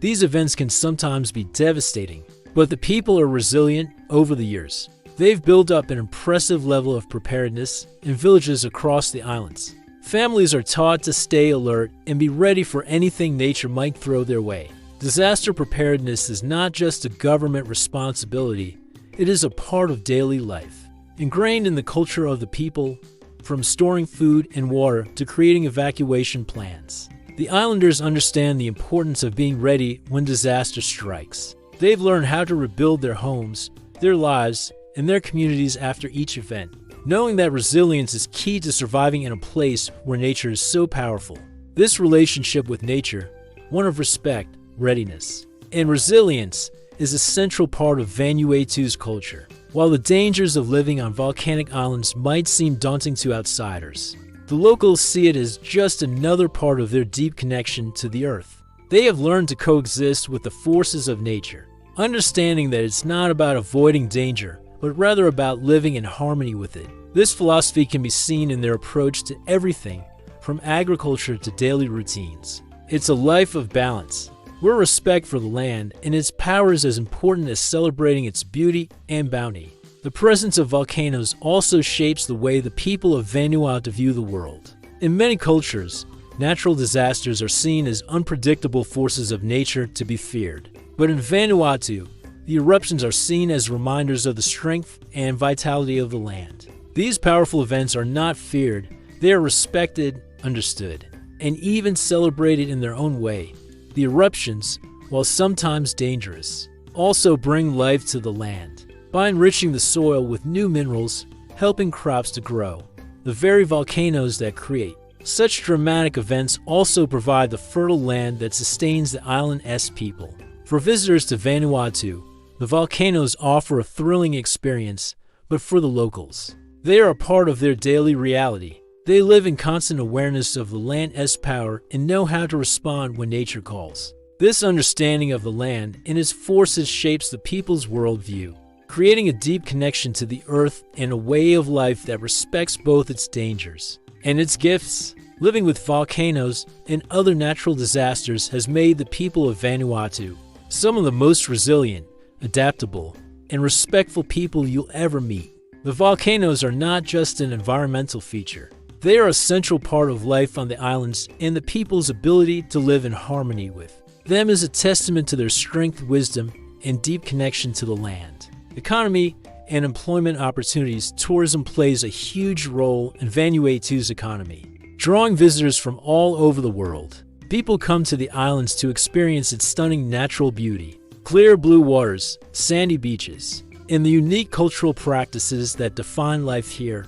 These events can sometimes be devastating, but the people are resilient over the years. They've built up an impressive level of preparedness in villages across the islands. Families are taught to stay alert and be ready for anything nature might throw their way. Disaster preparedness is not just a government responsibility, it is a part of daily life, ingrained in the culture of the people, from storing food and water to creating evacuation plans. The islanders understand the importance of being ready when disaster strikes. They've learned how to rebuild their homes, their lives, and their communities after each event, knowing that resilience is key to surviving in a place where nature is so powerful. This relationship with nature, one of respect, readiness, and resilience, is a central part of Vanuatu's culture. While the dangers of living on volcanic islands might seem daunting to outsiders, the locals see it as just another part of their deep connection to the earth. They have learned to coexist with the forces of nature, understanding that it's not about avoiding danger, but rather about living in harmony with it. This philosophy can be seen in their approach to everything, from agriculture to daily routines. It's a life of balance, where respect for the land and its power is as important as celebrating its beauty and bounty. The presence of volcanoes also shapes the way the people of Vanuatu view the world. In many cultures, natural disasters are seen as unpredictable forces of nature to be feared. But in Vanuatu, the eruptions are seen as reminders of the strength and vitality of the land. These powerful events are not feared, they are respected, understood, and even celebrated in their own way. The eruptions, while sometimes dangerous, also bring life to the land by enriching the soil with new minerals, helping crops to grow. The very volcanoes that create such dramatic events also provide the fertile land that sustains the island's people. For visitors to Vanuatu, the volcanoes offer a thrilling experience, but for the locals, they are a part of their daily reality. They live in constant awareness of the land's power and know how to respond when nature calls. This understanding of the land and its forces shapes the people's worldview, creating a deep connection to the earth and a way of life that respects both its dangers and its gifts. Living with volcanoes and other natural disasters has made the people of Vanuatu some of the most resilient, adaptable, and respectful people you'll ever meet. The volcanoes are not just an environmental feature. They are a central part of life on the islands, and the people's ability to live in harmony with them is a testament to their strength, wisdom, and deep connection to the land. Economy and employment opportunities. Tourism plays a huge role in Vanuatu's economy, drawing visitors from all over the world. People come to the islands to experience its stunning natural beauty, clear blue waters, sandy beaches, and the unique cultural practices that define life here.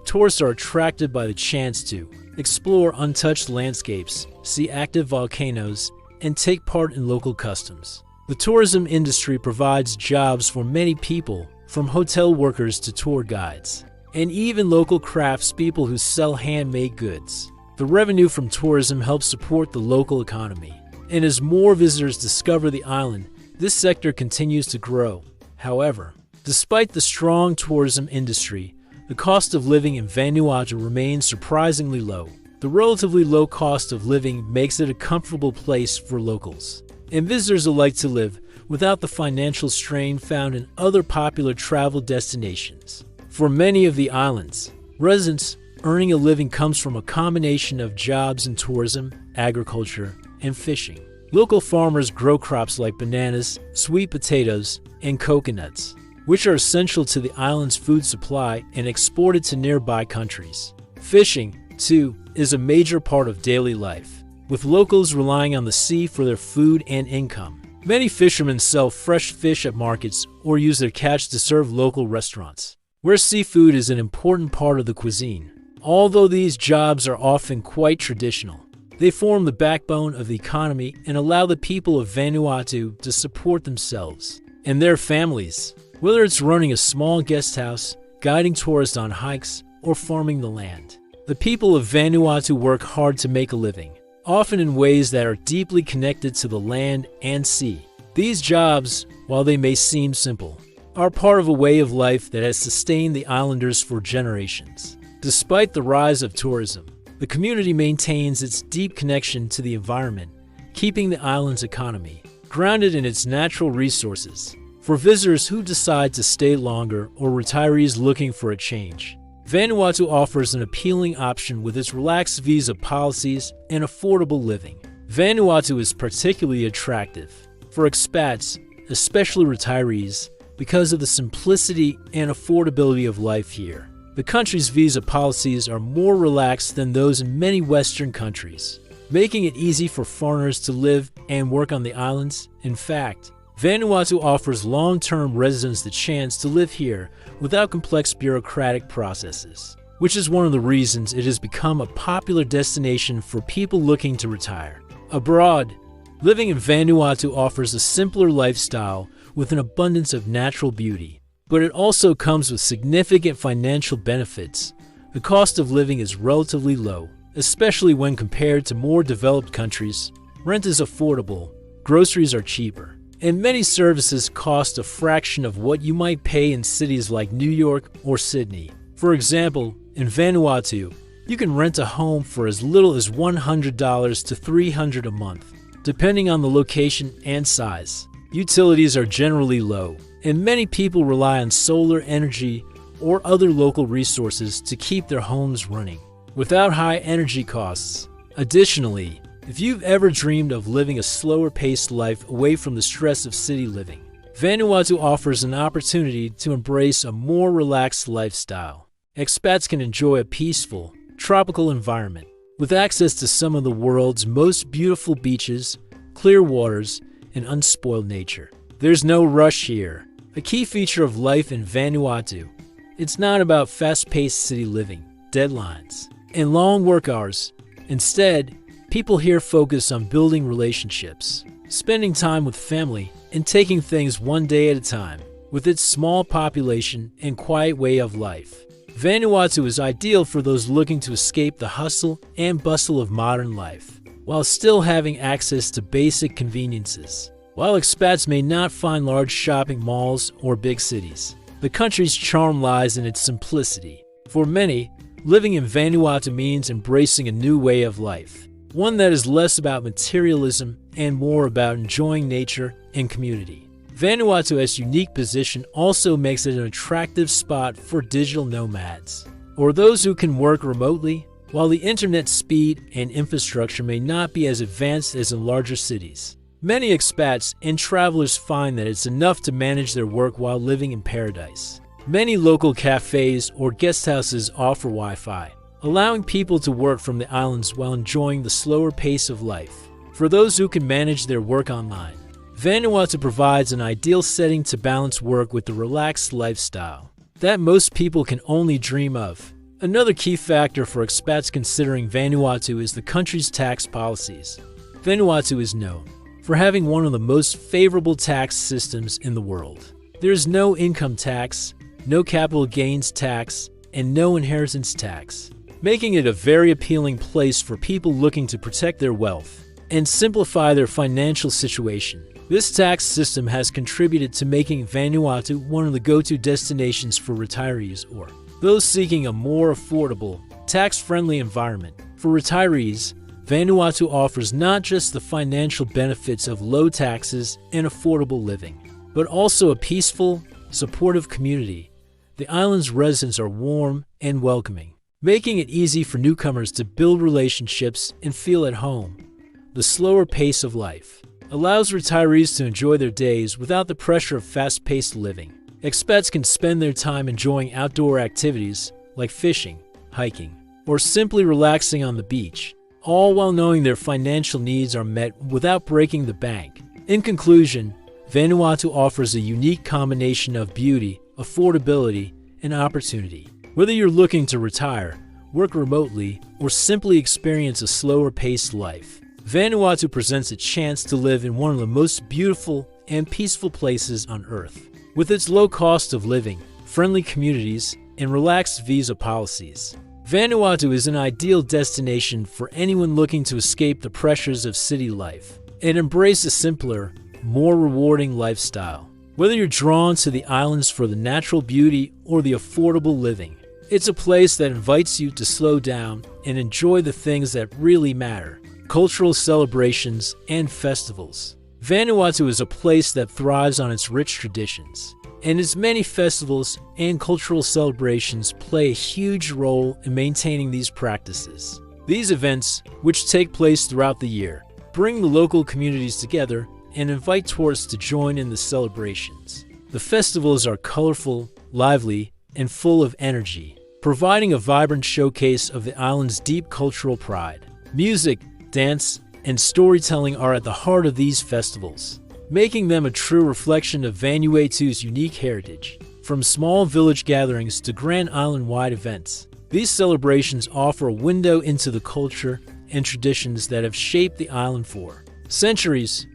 Tourists are attracted by the chance to explore untouched landscapes, see active volcanoes, and take part in local customs. The tourism industry provides jobs for many people, from hotel workers to tour guides, and even local craftspeople who sell handmade goods. The revenue from tourism helps support the local economy, and as more visitors discover the island, this sector continues to grow. However, despite the strong tourism industry, the cost of living in Vanuatu remains surprisingly low. The relatively low cost of living makes it a comfortable place for locals and visitors alike to live without the financial strain found in other popular travel destinations. For many of the islands, residents earning a living comes from a combination of jobs in tourism, agriculture, and fishing. Local farmers grow crops like bananas, sweet potatoes, and coconuts, which are essential to the island's food supply and exported to nearby countries. Fishing, too, is a major part of daily life, with locals relying on the sea for their food and income. Many fishermen sell fresh fish at markets or use their catch to serve local restaurants, where seafood is an important part of the cuisine. Although these jobs are often quite traditional, they form the backbone of the economy and allow the people of Vanuatu to support themselves and their families, whether it's running a small guest house, guiding tourists on hikes, or farming the land. The people of Vanuatu work hard to make a living, often in ways that are deeply connected to the land and sea. These jobs, while they may seem simple, are part of a way of life that has sustained the islanders for generations. Despite the rise of tourism, the community maintains its deep connection to the environment, keeping the island's economy grounded in its natural resources. For visitors who decide to stay longer or retirees looking for a change, Vanuatu offers an appealing option with its relaxed visa policies and affordable living. Vanuatu is particularly attractive for expats, especially retirees, because of the simplicity and affordability of life here. The country's visa policies are more relaxed than those in many Western countries, making it easy for foreigners to live and work on the islands. In fact, Vanuatu offers long-term residents the chance to live here without complex bureaucratic processes, which is one of the reasons it has become a popular destination for people looking to retire. Abroad, living in Vanuatu offers a simpler lifestyle with an abundance of natural beauty. But it also comes with significant financial benefits. The cost of living is relatively low, especially when compared to more developed countries. Rent is affordable, groceries are cheaper, and many services cost a fraction of what you might pay in cities like New York or Sydney. For example, in Vanuatu, you can rent a home for as little as $100 to $300 a month, depending on the location and size. Utilities are generally low, and many people rely on solar energy or other local resources to keep their homes running without high energy costs. Additionally, if you've ever dreamed of living a slower-paced life away from the stress of city living, Vanuatu offers an opportunity to embrace a more relaxed lifestyle. Expats can enjoy a peaceful, tropical environment with access to some of the world's most beautiful beaches, clear waters, and unspoiled nature. There's no rush here. A key feature of life in Vanuatu, it's not about fast-paced city living, deadlines, and long work hours. Instead, people here focus on building relationships, spending time with family, and taking things one day at a time. With its small population and quiet way of life, Vanuatu is ideal for those looking to escape the hustle and bustle of modern life, while still having access to basic conveniences. While expats may not find large shopping malls or big cities, the country's charm lies in its simplicity. For many, living in Vanuatu means embracing a new way of life, one that is less about materialism and more about enjoying nature and community. Vanuatu's unique position also makes it an attractive spot for digital nomads, or those who can work remotely. While the internet speed and infrastructure may not be as advanced as in larger cities, many expats and travelers find that it's enough to manage their work while living in paradise. Many local cafes or guest houses offer Wi-Fi, allowing people to work from the islands while enjoying the slower pace of life. For those who can manage their work online, Vanuatu provides an ideal setting to balance work with the relaxed lifestyle that most people can only dream of. Another key factor for expats considering Vanuatu is the country's tax policies. Vanuatu is known for having one of the most favorable tax systems in the world. There is no income tax, no capital gains tax, and no inheritance tax, making it a very appealing place for people looking to protect their wealth and simplify their financial situation. This tax system has contributed to making Vanuatu one of the go-to destinations for retirees or those seeking a more affordable, tax-friendly environment. For retirees, Vanuatu offers not just the financial benefits of low taxes and affordable living, but also a peaceful, supportive community. The island's residents are warm and welcoming, making it easy for newcomers to build relationships and feel at home. the slower pace of life allows retirees to enjoy their days without the pressure of fast-paced living. Expats can spend their time enjoying outdoor activities like fishing, hiking, or simply relaxing on the beach, all while knowing their financial needs are met without breaking the bank. In conclusion, Vanuatu offers a unique combination of beauty, affordability, and opportunity. Whether you're looking to retire, work remotely, or simply experience a slower-paced life, Vanuatu presents a chance to live in one of the most beautiful and peaceful places on Earth. With its low cost of living, friendly communities, and relaxed visa policies, Vanuatu is an ideal destination for anyone looking to escape the pressures of city life and embrace a simpler, more rewarding lifestyle. Whether you're drawn to the islands for the natural beauty or the affordable living, it's a place that invites you to slow down and enjoy the things that really matter: cultural celebrations and festivals. Vanuatu is a place that thrives on its rich traditions, and its many festivals and cultural celebrations play a huge role in maintaining these practices. These events, which take place throughout the year, bring the local communities together and invite tourists to join in the celebrations. The festivals are colorful, lively, and full of energy, providing a vibrant showcase of the island's deep cultural pride. Music, dance, and storytelling are at the heart of these festivals, making them a true reflection of Vanuatu's unique heritage. From small village gatherings to grand island-wide events, these celebrations offer a window into the culture and traditions that have shaped the island for centuries.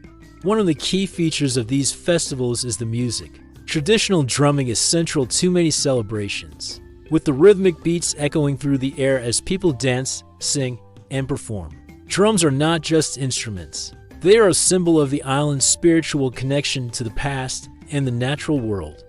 One of the key features of these festivals is the music. Traditional drumming is central to many celebrations, with the rhythmic beats echoing through the air as people dance, sing, and perform. Drums are not just instruments. They are a symbol of the island's spiritual connection to the past and the natural world.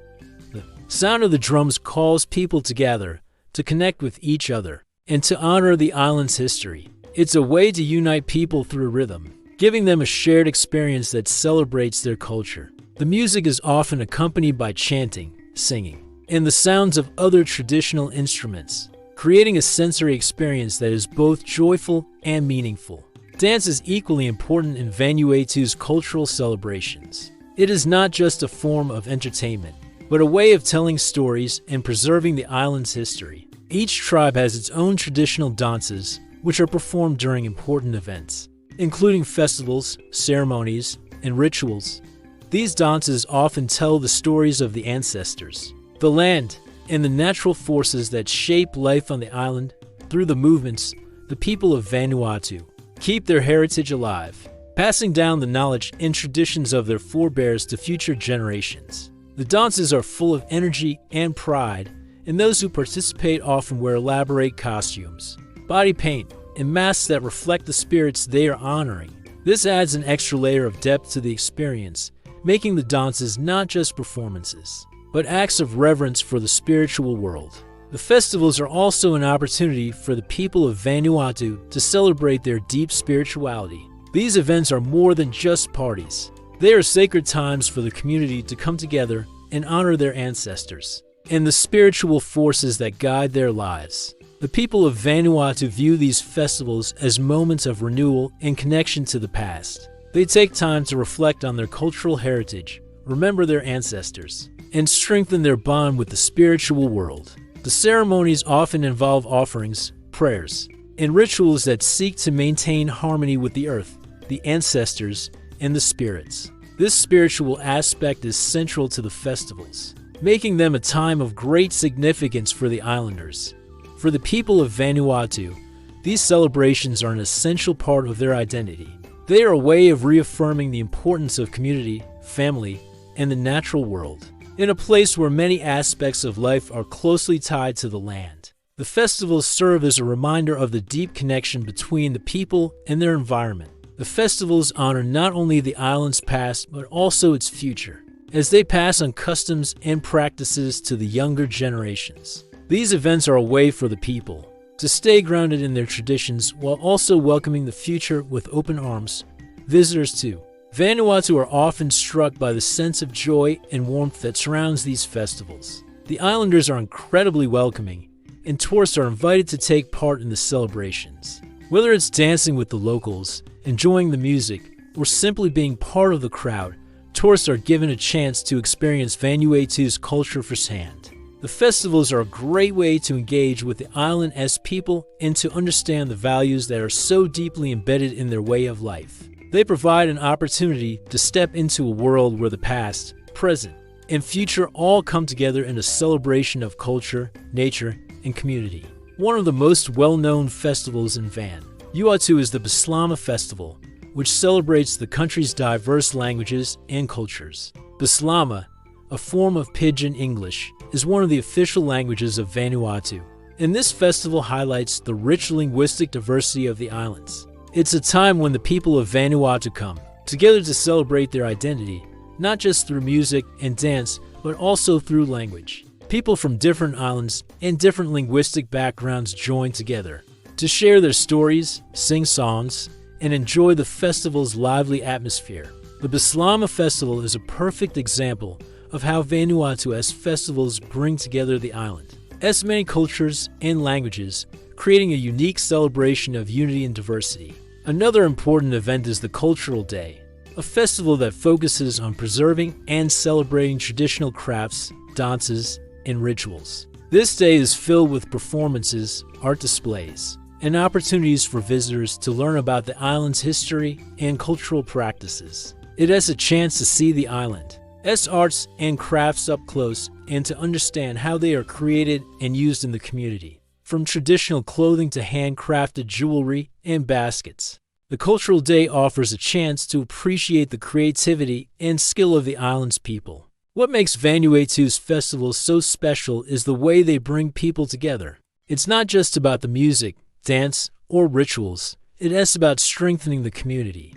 The sound of the drums calls people together to connect with each other and to honor the island's history. It's a way to unite people through rhythm, giving them a shared experience that celebrates their culture. The music is often accompanied by chanting, singing, and the sounds of other traditional instruments, creating a sensory experience that is both joyful and meaningful. Dance is equally important in Vanuatu's cultural celebrations. It is not just a form of entertainment, but a way of telling stories and preserving the island's history. Each tribe has its own traditional dances, which are performed during important events, including festivals, ceremonies, and rituals. These dances often tell the stories of the ancestors, the land, and the natural forces that shape life on the island. Through the movements, the people of Vanuatu keep their heritage alive, passing down the knowledge and traditions of their forebears to future generations. The dances are full of energy and pride, and those who participate often wear elaborate costumes, body paint, and masks that reflect the spirits they are honoring. This adds an extra layer of depth to the experience, making the dances not just performances, but acts of reverence for the spiritual world. The festivals are also an opportunity for the people of Vanuatu to celebrate their deep spirituality. These events are more than just parties. They are sacred times for the community to come together and honor their ancestors and the spiritual forces that guide their lives. The people of Vanuatu view these festivals as moments of renewal and connection to the past. They take time to reflect on their cultural heritage, remember their ancestors, and strengthen their bond with the spiritual world. The ceremonies often involve offerings, prayers, and rituals that seek to maintain harmony with the earth, the ancestors, and the spirits. This spiritual aspect is central to the festivals, making them a time of great significance for the islanders. For the people of Vanuatu, these celebrations are an essential part of their identity. They are a way of reaffirming the importance of community, family, and the natural world. In a place where many aspects of life are closely tied to the land, the festivals serve as a reminder of the deep connection between the people and their environment. The festivals honor not only the island's past, but also its future, as they pass on customs and practices to the younger generations. These events are a way for the people to stay grounded in their traditions while also welcoming the future with open arms. Visitors to Vanuatu are often struck by the sense of joy and warmth that surrounds these festivals. The islanders are incredibly welcoming, and tourists are invited to take part in the celebrations. Whether it's dancing with the locals, enjoying the music, or simply being part of the crowd, tourists are given a chance to experience Vanuatu's culture firsthand. The festivals are a great way to engage with the island's people and to understand the values that are so deeply embedded in their way of life. They provide an opportunity to step into a world where the past, present, and future all come together in a celebration of culture, nature, and community. One of the most well-known festivals in Vanuatu is the Bislama Festival, which celebrates the country's diverse languages and cultures. Bislama, a form of Pidgin English, is one of the official languages of Vanuatu, and this festival highlights the rich linguistic diversity of the islands. It's a time when the people of Vanuatu come together to celebrate their identity, not just through music and dance, but also through language. People from different islands and different linguistic backgrounds join together to share their stories, sing songs, and enjoy the festival's lively atmosphere. The Bislama Festival is a perfect example of how Vanuatu's festivals bring together the island, as many cultures and languages, creating a unique celebration of unity and diversity. Another important event is the Cultural Day, a festival that focuses on preserving and celebrating traditional crafts, dances, and rituals. This day is filled with performances, art displays, and opportunities for visitors to learn about the island's history and cultural practices. It has a chance to see the island's arts and crafts up close and to understand how they are created and used in the community, from traditional clothing to handcrafted jewelry and baskets. The Cultural Day offers a chance to appreciate the creativity and skill of the island's people. What makes Vanuatu's festivals so special is the way they bring people together. It's not just about the music, dance, or rituals. It is about strengthening the community,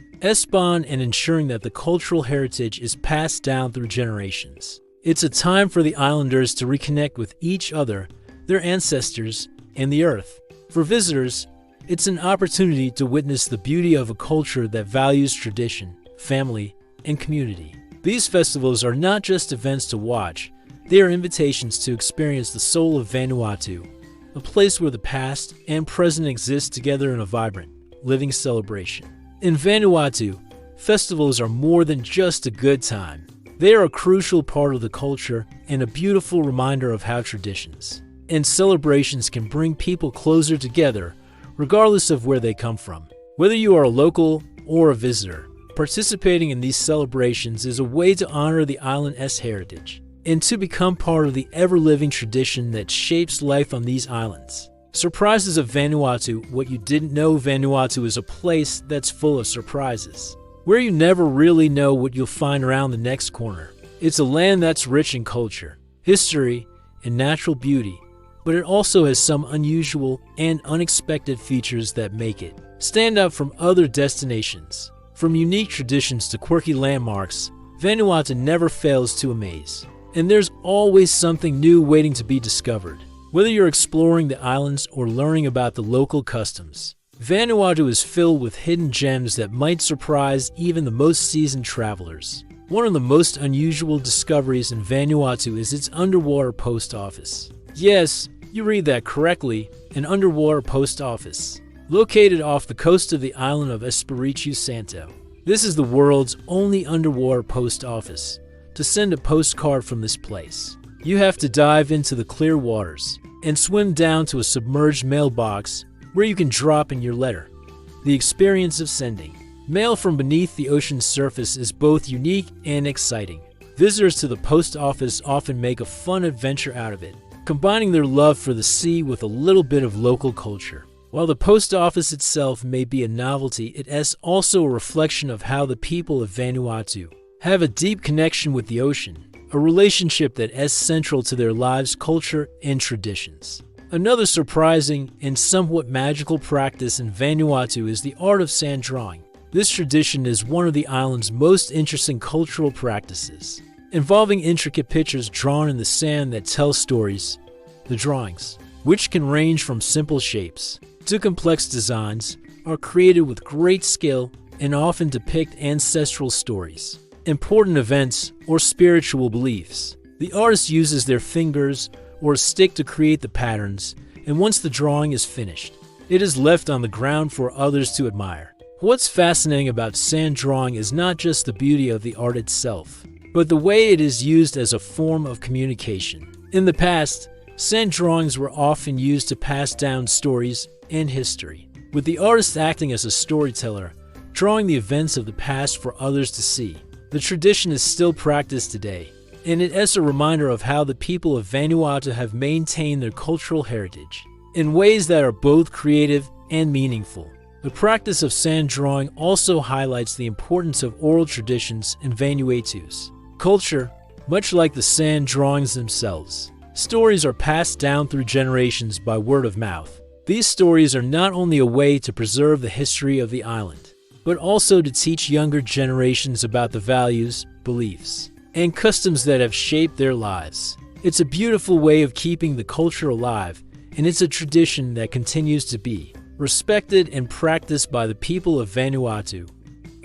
bond, and ensuring that the cultural heritage is passed down through generations. It's a time for the islanders to reconnect with each other, their ancestors, and the earth. For visitors, it's an opportunity to witness the beauty of a culture that values tradition, family, and community. These festivals are not just events to watch, they are invitations to experience the soul of Vanuatu, a place where the past and present exist together in a vibrant, living celebration. In Vanuatu, festivals are more than just a good time. They are a crucial part of the culture and a beautiful reminder of how traditions and celebrations can bring people closer together, regardless of where they come from. Whether you are a local or a visitor, participating in these celebrations is a way to honor the island's heritage and to become part of the ever-living tradition that shapes life on these islands. Surprises of Vanuatu. What you didn't know: Vanuatu is a place that's full of surprises, where you never really know what you'll find around the next corner. It's a land that's rich in culture, history, and natural beauty, but it also has some unusual and unexpected features that make it stand out from other destinations. From unique traditions to quirky landmarks, Vanuatu never fails to amaze. And there's always something new waiting to be discovered. Whether you're exploring the islands or learning about the local customs, Vanuatu is filled with hidden gems that might surprise even the most seasoned travelers. One of the most unusual discoveries in Vanuatu is its underwater post office. Yes, you read that correctly, an underwater post office, located off the coast of the island of Espiritu Santo. This is the world's only underwater post office. To send a postcard from this place, you have to dive into the clear waters and swim down to a submerged mailbox where you can drop in your letter. The experience of sending mail from beneath the ocean's surface is both unique and exciting. Visitors to the post office often make a fun adventure out of it, combining their love for the sea with a little bit of local culture. While the post office itself may be a novelty, it is also a reflection of how the people of Vanuatu have a deep connection with the ocean, a relationship that is central to their lives, culture, and traditions. Another surprising and somewhat magical practice in Vanuatu is the art of sand drawing. This tradition is one of the island's most interesting cultural practices, involving intricate pictures drawn in the sand that tell stories. The drawings, which can range from simple shapes to complex designs, are created with great skill and often depict ancestral stories, important events, or spiritual beliefs. The artist uses their fingers or a stick to create the patterns, and once the drawing is finished, It is left on the ground for others to admire. What's fascinating about sand drawing is not just the beauty of the art itself, but the way it is used as a form of communication. In the past, sand drawings were often used to pass down stories and history, with the artist acting as a storyteller, drawing the events of the past for others to see. The tradition is still practiced today, and it is a reminder of how the people of Vanuatu have maintained their cultural heritage in ways that are both creative and meaningful. The practice of sand drawing also highlights the importance of oral traditions in Vanuatu's culture, much like the sand drawings themselves. Stories are passed down through generations by word of mouth. These stories are not only a way to preserve the history of the island, but also to teach younger generations about the values, beliefs, and customs that have shaped their lives. It's a beautiful way of keeping the culture alive, and it's a tradition that continues to be respected and practiced by the people of Vanuatu.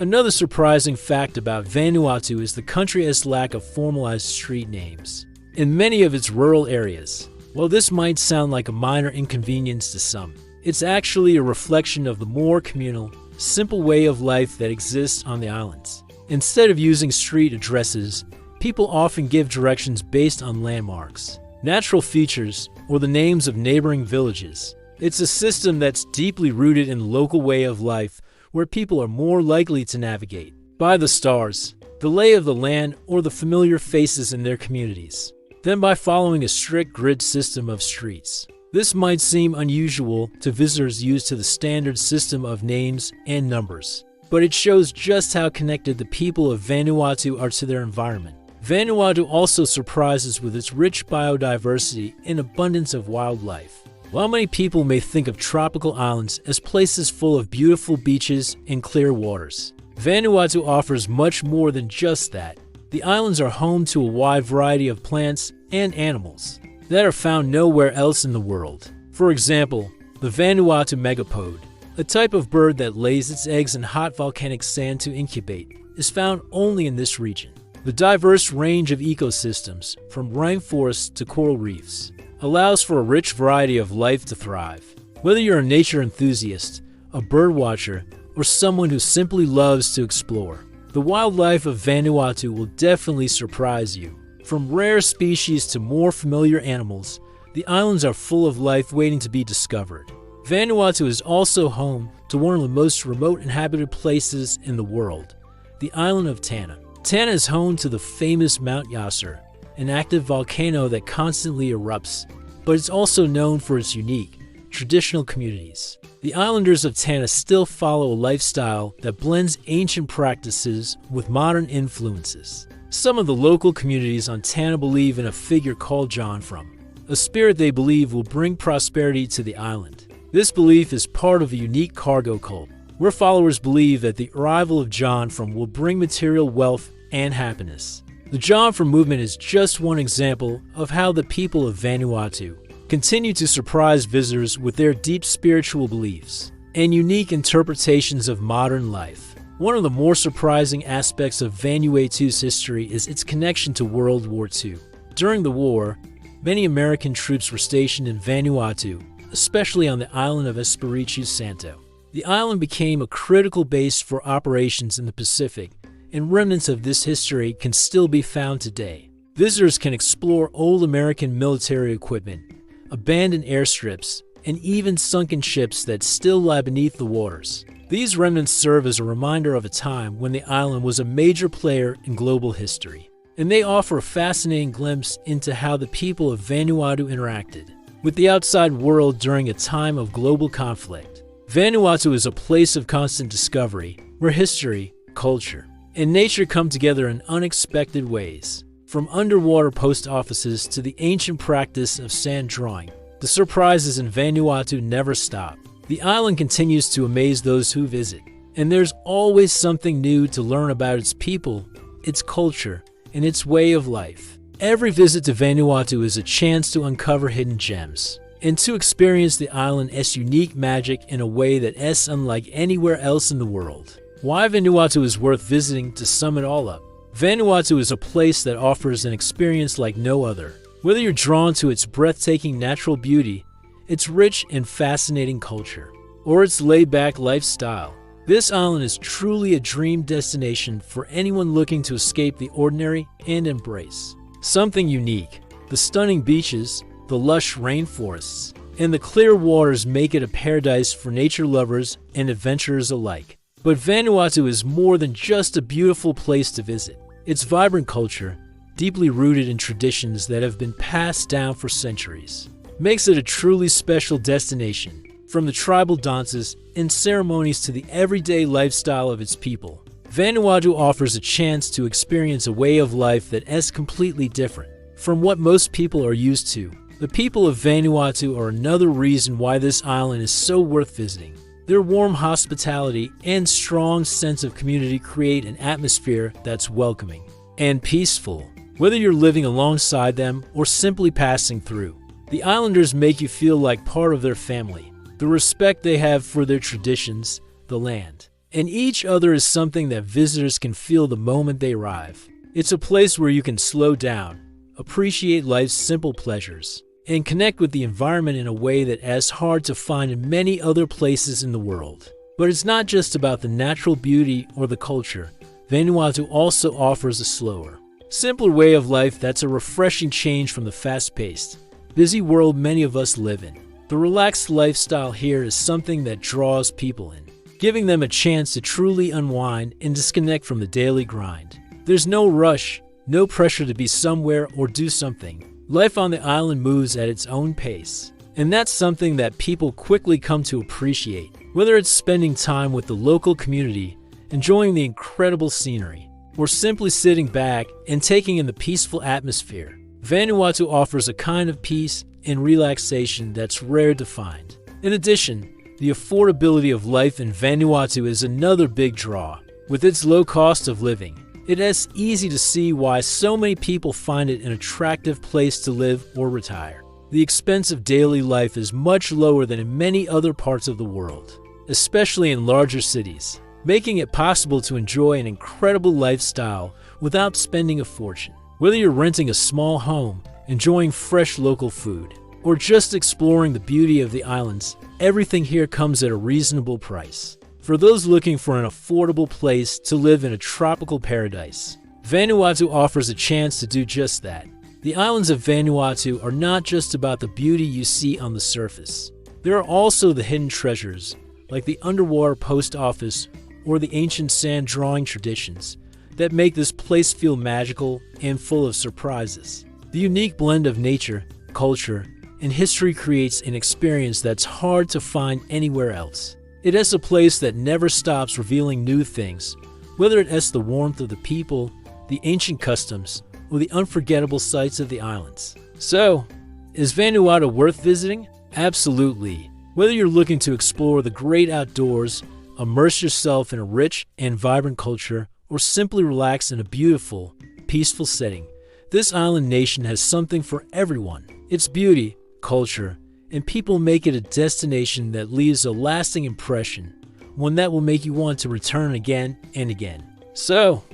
Another surprising fact about Vanuatu is the country's lack of formalized street names in many of its rural areas. While this might sound like a minor inconvenience to some, it's actually a reflection of the more communal, simple way of life that exists on the islands. Instead of using street addresses, people often give directions based on landmarks, natural features, or the names of neighboring villages. It's a system that's deeply rooted in the local way of life, where people are more likely to navigate by the stars, the lay of the land, or the familiar faces in their communities, than by following a strict grid system of streets. This might seem unusual to visitors used to the standard system of names and numbers, but it shows just how connected the people of Vanuatu are to their environment. Vanuatu also surprises with its rich biodiversity and abundance of wildlife. While many people may think of tropical islands as places full of beautiful beaches and clear waters, Vanuatu offers much more than just that. The islands are home to a wide variety of plants and animals that are found nowhere else in the world. For example, the Vanuatu megapode, a type of bird that lays its eggs in hot volcanic sand to incubate, is found only in this region. The diverse range of ecosystems, from rainforests to coral reefs, allows for a rich variety of life to thrive. Whether you're a nature enthusiast, a bird watcher, or someone who simply loves to explore, the wildlife of Vanuatu will definitely surprise you. From rare species to more familiar animals, the islands are full of life waiting to be discovered. Vanuatu is also home to one of the most remote inhabited places in the world, the island of Tanna. Tanna is home to the famous Mount Yasser, an active volcano that constantly erupts, but it's also known for its unique, traditional communities. The islanders of Tanna still follow a lifestyle that blends ancient practices with modern influences. Some of the local communities on Tanna believe in a figure called Jonfrom, a spirit they believe will bring prosperity to the island. This belief is part of a unique cargo cult, where followers believe that the arrival of Jonfrom will bring material wealth and happiness. The Jonfrom movement is just one example of how the people of Vanuatu continue to surprise visitors with their deep spiritual beliefs and unique interpretations of modern life. One of the more surprising aspects of Vanuatu's history is its connection to World War II. During the war, many American troops were stationed in Vanuatu, especially on the island of Espiritu Santo. The island became a critical base for operations in the Pacific, and remnants of this history can still be found today. Visitors can explore old American military equipment, abandoned airstrips, and even sunken ships that still lie beneath the waters. These remnants serve as a reminder of a time when the island was a major player in global history, and they offer a fascinating glimpse into how the people of Vanuatu interacted with the outside world during a time of global conflict. Vanuatu is a place of constant discovery, where history, culture, and nature come together in unexpected ways. From underwater post offices to the ancient practice of sand drawing, the surprises in Vanuatu never stop. The island continues to amaze those who visit, and there's always something new to learn about its people, its culture, and its way of life. Every visit to Vanuatu is a chance to uncover hidden gems, and to experience the island's unique magic in a way that is unlike anywhere else in the world. Why Vanuatu is worth visiting to sum it all up. Vanuatu is a place that offers an experience like no other. Whether you're drawn to its breathtaking natural beauty, its rich and fascinating culture, or its laid-back lifestyle. This island is truly a dream destination for anyone looking to escape the ordinary and embrace something unique. The stunning beaches, the lush rainforests, and the clear waters make it a paradise for nature lovers and adventurers alike. But Vanuatu is more than just a beautiful place to visit. Its vibrant culture, deeply rooted in traditions that have been passed down for centuries, makes it a truly special destination. From the tribal dances and ceremonies to the everyday lifestyle of its people, Vanuatu offers a chance to experience a way of life that is completely different from what most people are used to. The people of Vanuatu are another reason why this island is so worth visiting. Their warm hospitality and strong sense of community create an atmosphere that's welcoming and peaceful. Whether you're living alongside them or simply passing through, the islanders make you feel like part of their family. The respect they have for their traditions, the land, and each other is something that visitors can feel the moment they arrive. It's a place where you can slow down, appreciate life's simple pleasures, and connect with the environment in a way that is hard to find in many other places in the world. But it's not just about the natural beauty or the culture. Vanuatu also offers a slower, simpler way of life that's a refreshing change from the fast-paced, busy world many of us live in. The relaxed lifestyle here is something that draws people in, giving them a chance to truly unwind and disconnect from the daily grind. There's no rush, no pressure to be somewhere or do something. Life on the island moves at its own pace, and that's something that people quickly come to appreciate. Whether it's spending time with the local community, enjoying the incredible scenery, or simply sitting back and taking in the peaceful atmosphere, Vanuatu offers a kind of peace and relaxation that's rare to find. In addition, the affordability of life in Vanuatu is another big draw. With its low cost of living, it is easy to see why so many people find it an attractive place to live or retire. The expense of daily life is much lower than in many other parts of the world, especially in larger cities, making it possible to enjoy an incredible lifestyle without spending a fortune. Whether you're renting a small home, enjoying fresh local food, or just exploring the beauty of the islands, everything here comes at a reasonable price. For those looking for an affordable place to live in a tropical paradise, Vanuatu offers a chance to do just that. The islands of Vanuatu are not just about the beauty you see on the surface. There are also the hidden treasures, like the underwater post office or the ancient sand drawing traditions, that make this place feel magical and full of surprises. The unique blend of nature, culture, and history creates an experience that's hard to find anywhere else. It is a place that never stops revealing new things, whether it is the warmth of the people, the ancient customs, or the unforgettable sights of the islands. So, is Vanuatu worth visiting? Absolutely. Whether you're looking to explore the great outdoors, immerse yourself in a rich and vibrant culture, or simply relax in a beautiful, peaceful setting, this island nation has something for everyone. Its beauty, culture, and people make it a destination that leaves a lasting impression, one that will make you want to return again and again. So,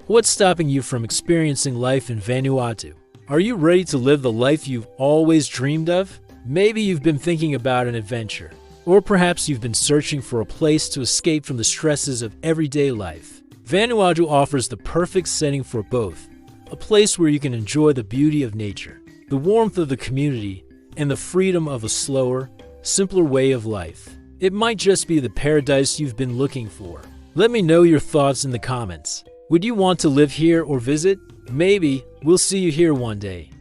what's stopping you from experiencing life in Vanuatu? Are you ready to live the life you've always dreamed of? Maybe you've been thinking about an adventure, or perhaps you've been searching for a place to escape from the stresses of everyday life. Vanuatu offers the perfect setting for both, a place where you can enjoy the beauty of nature, the warmth of the community, and the freedom of a slower, simpler way of life. It might just be the paradise you've been looking for. Let me know your thoughts in the comments. Would you want to live here or visit? Maybe we'll see you here one day.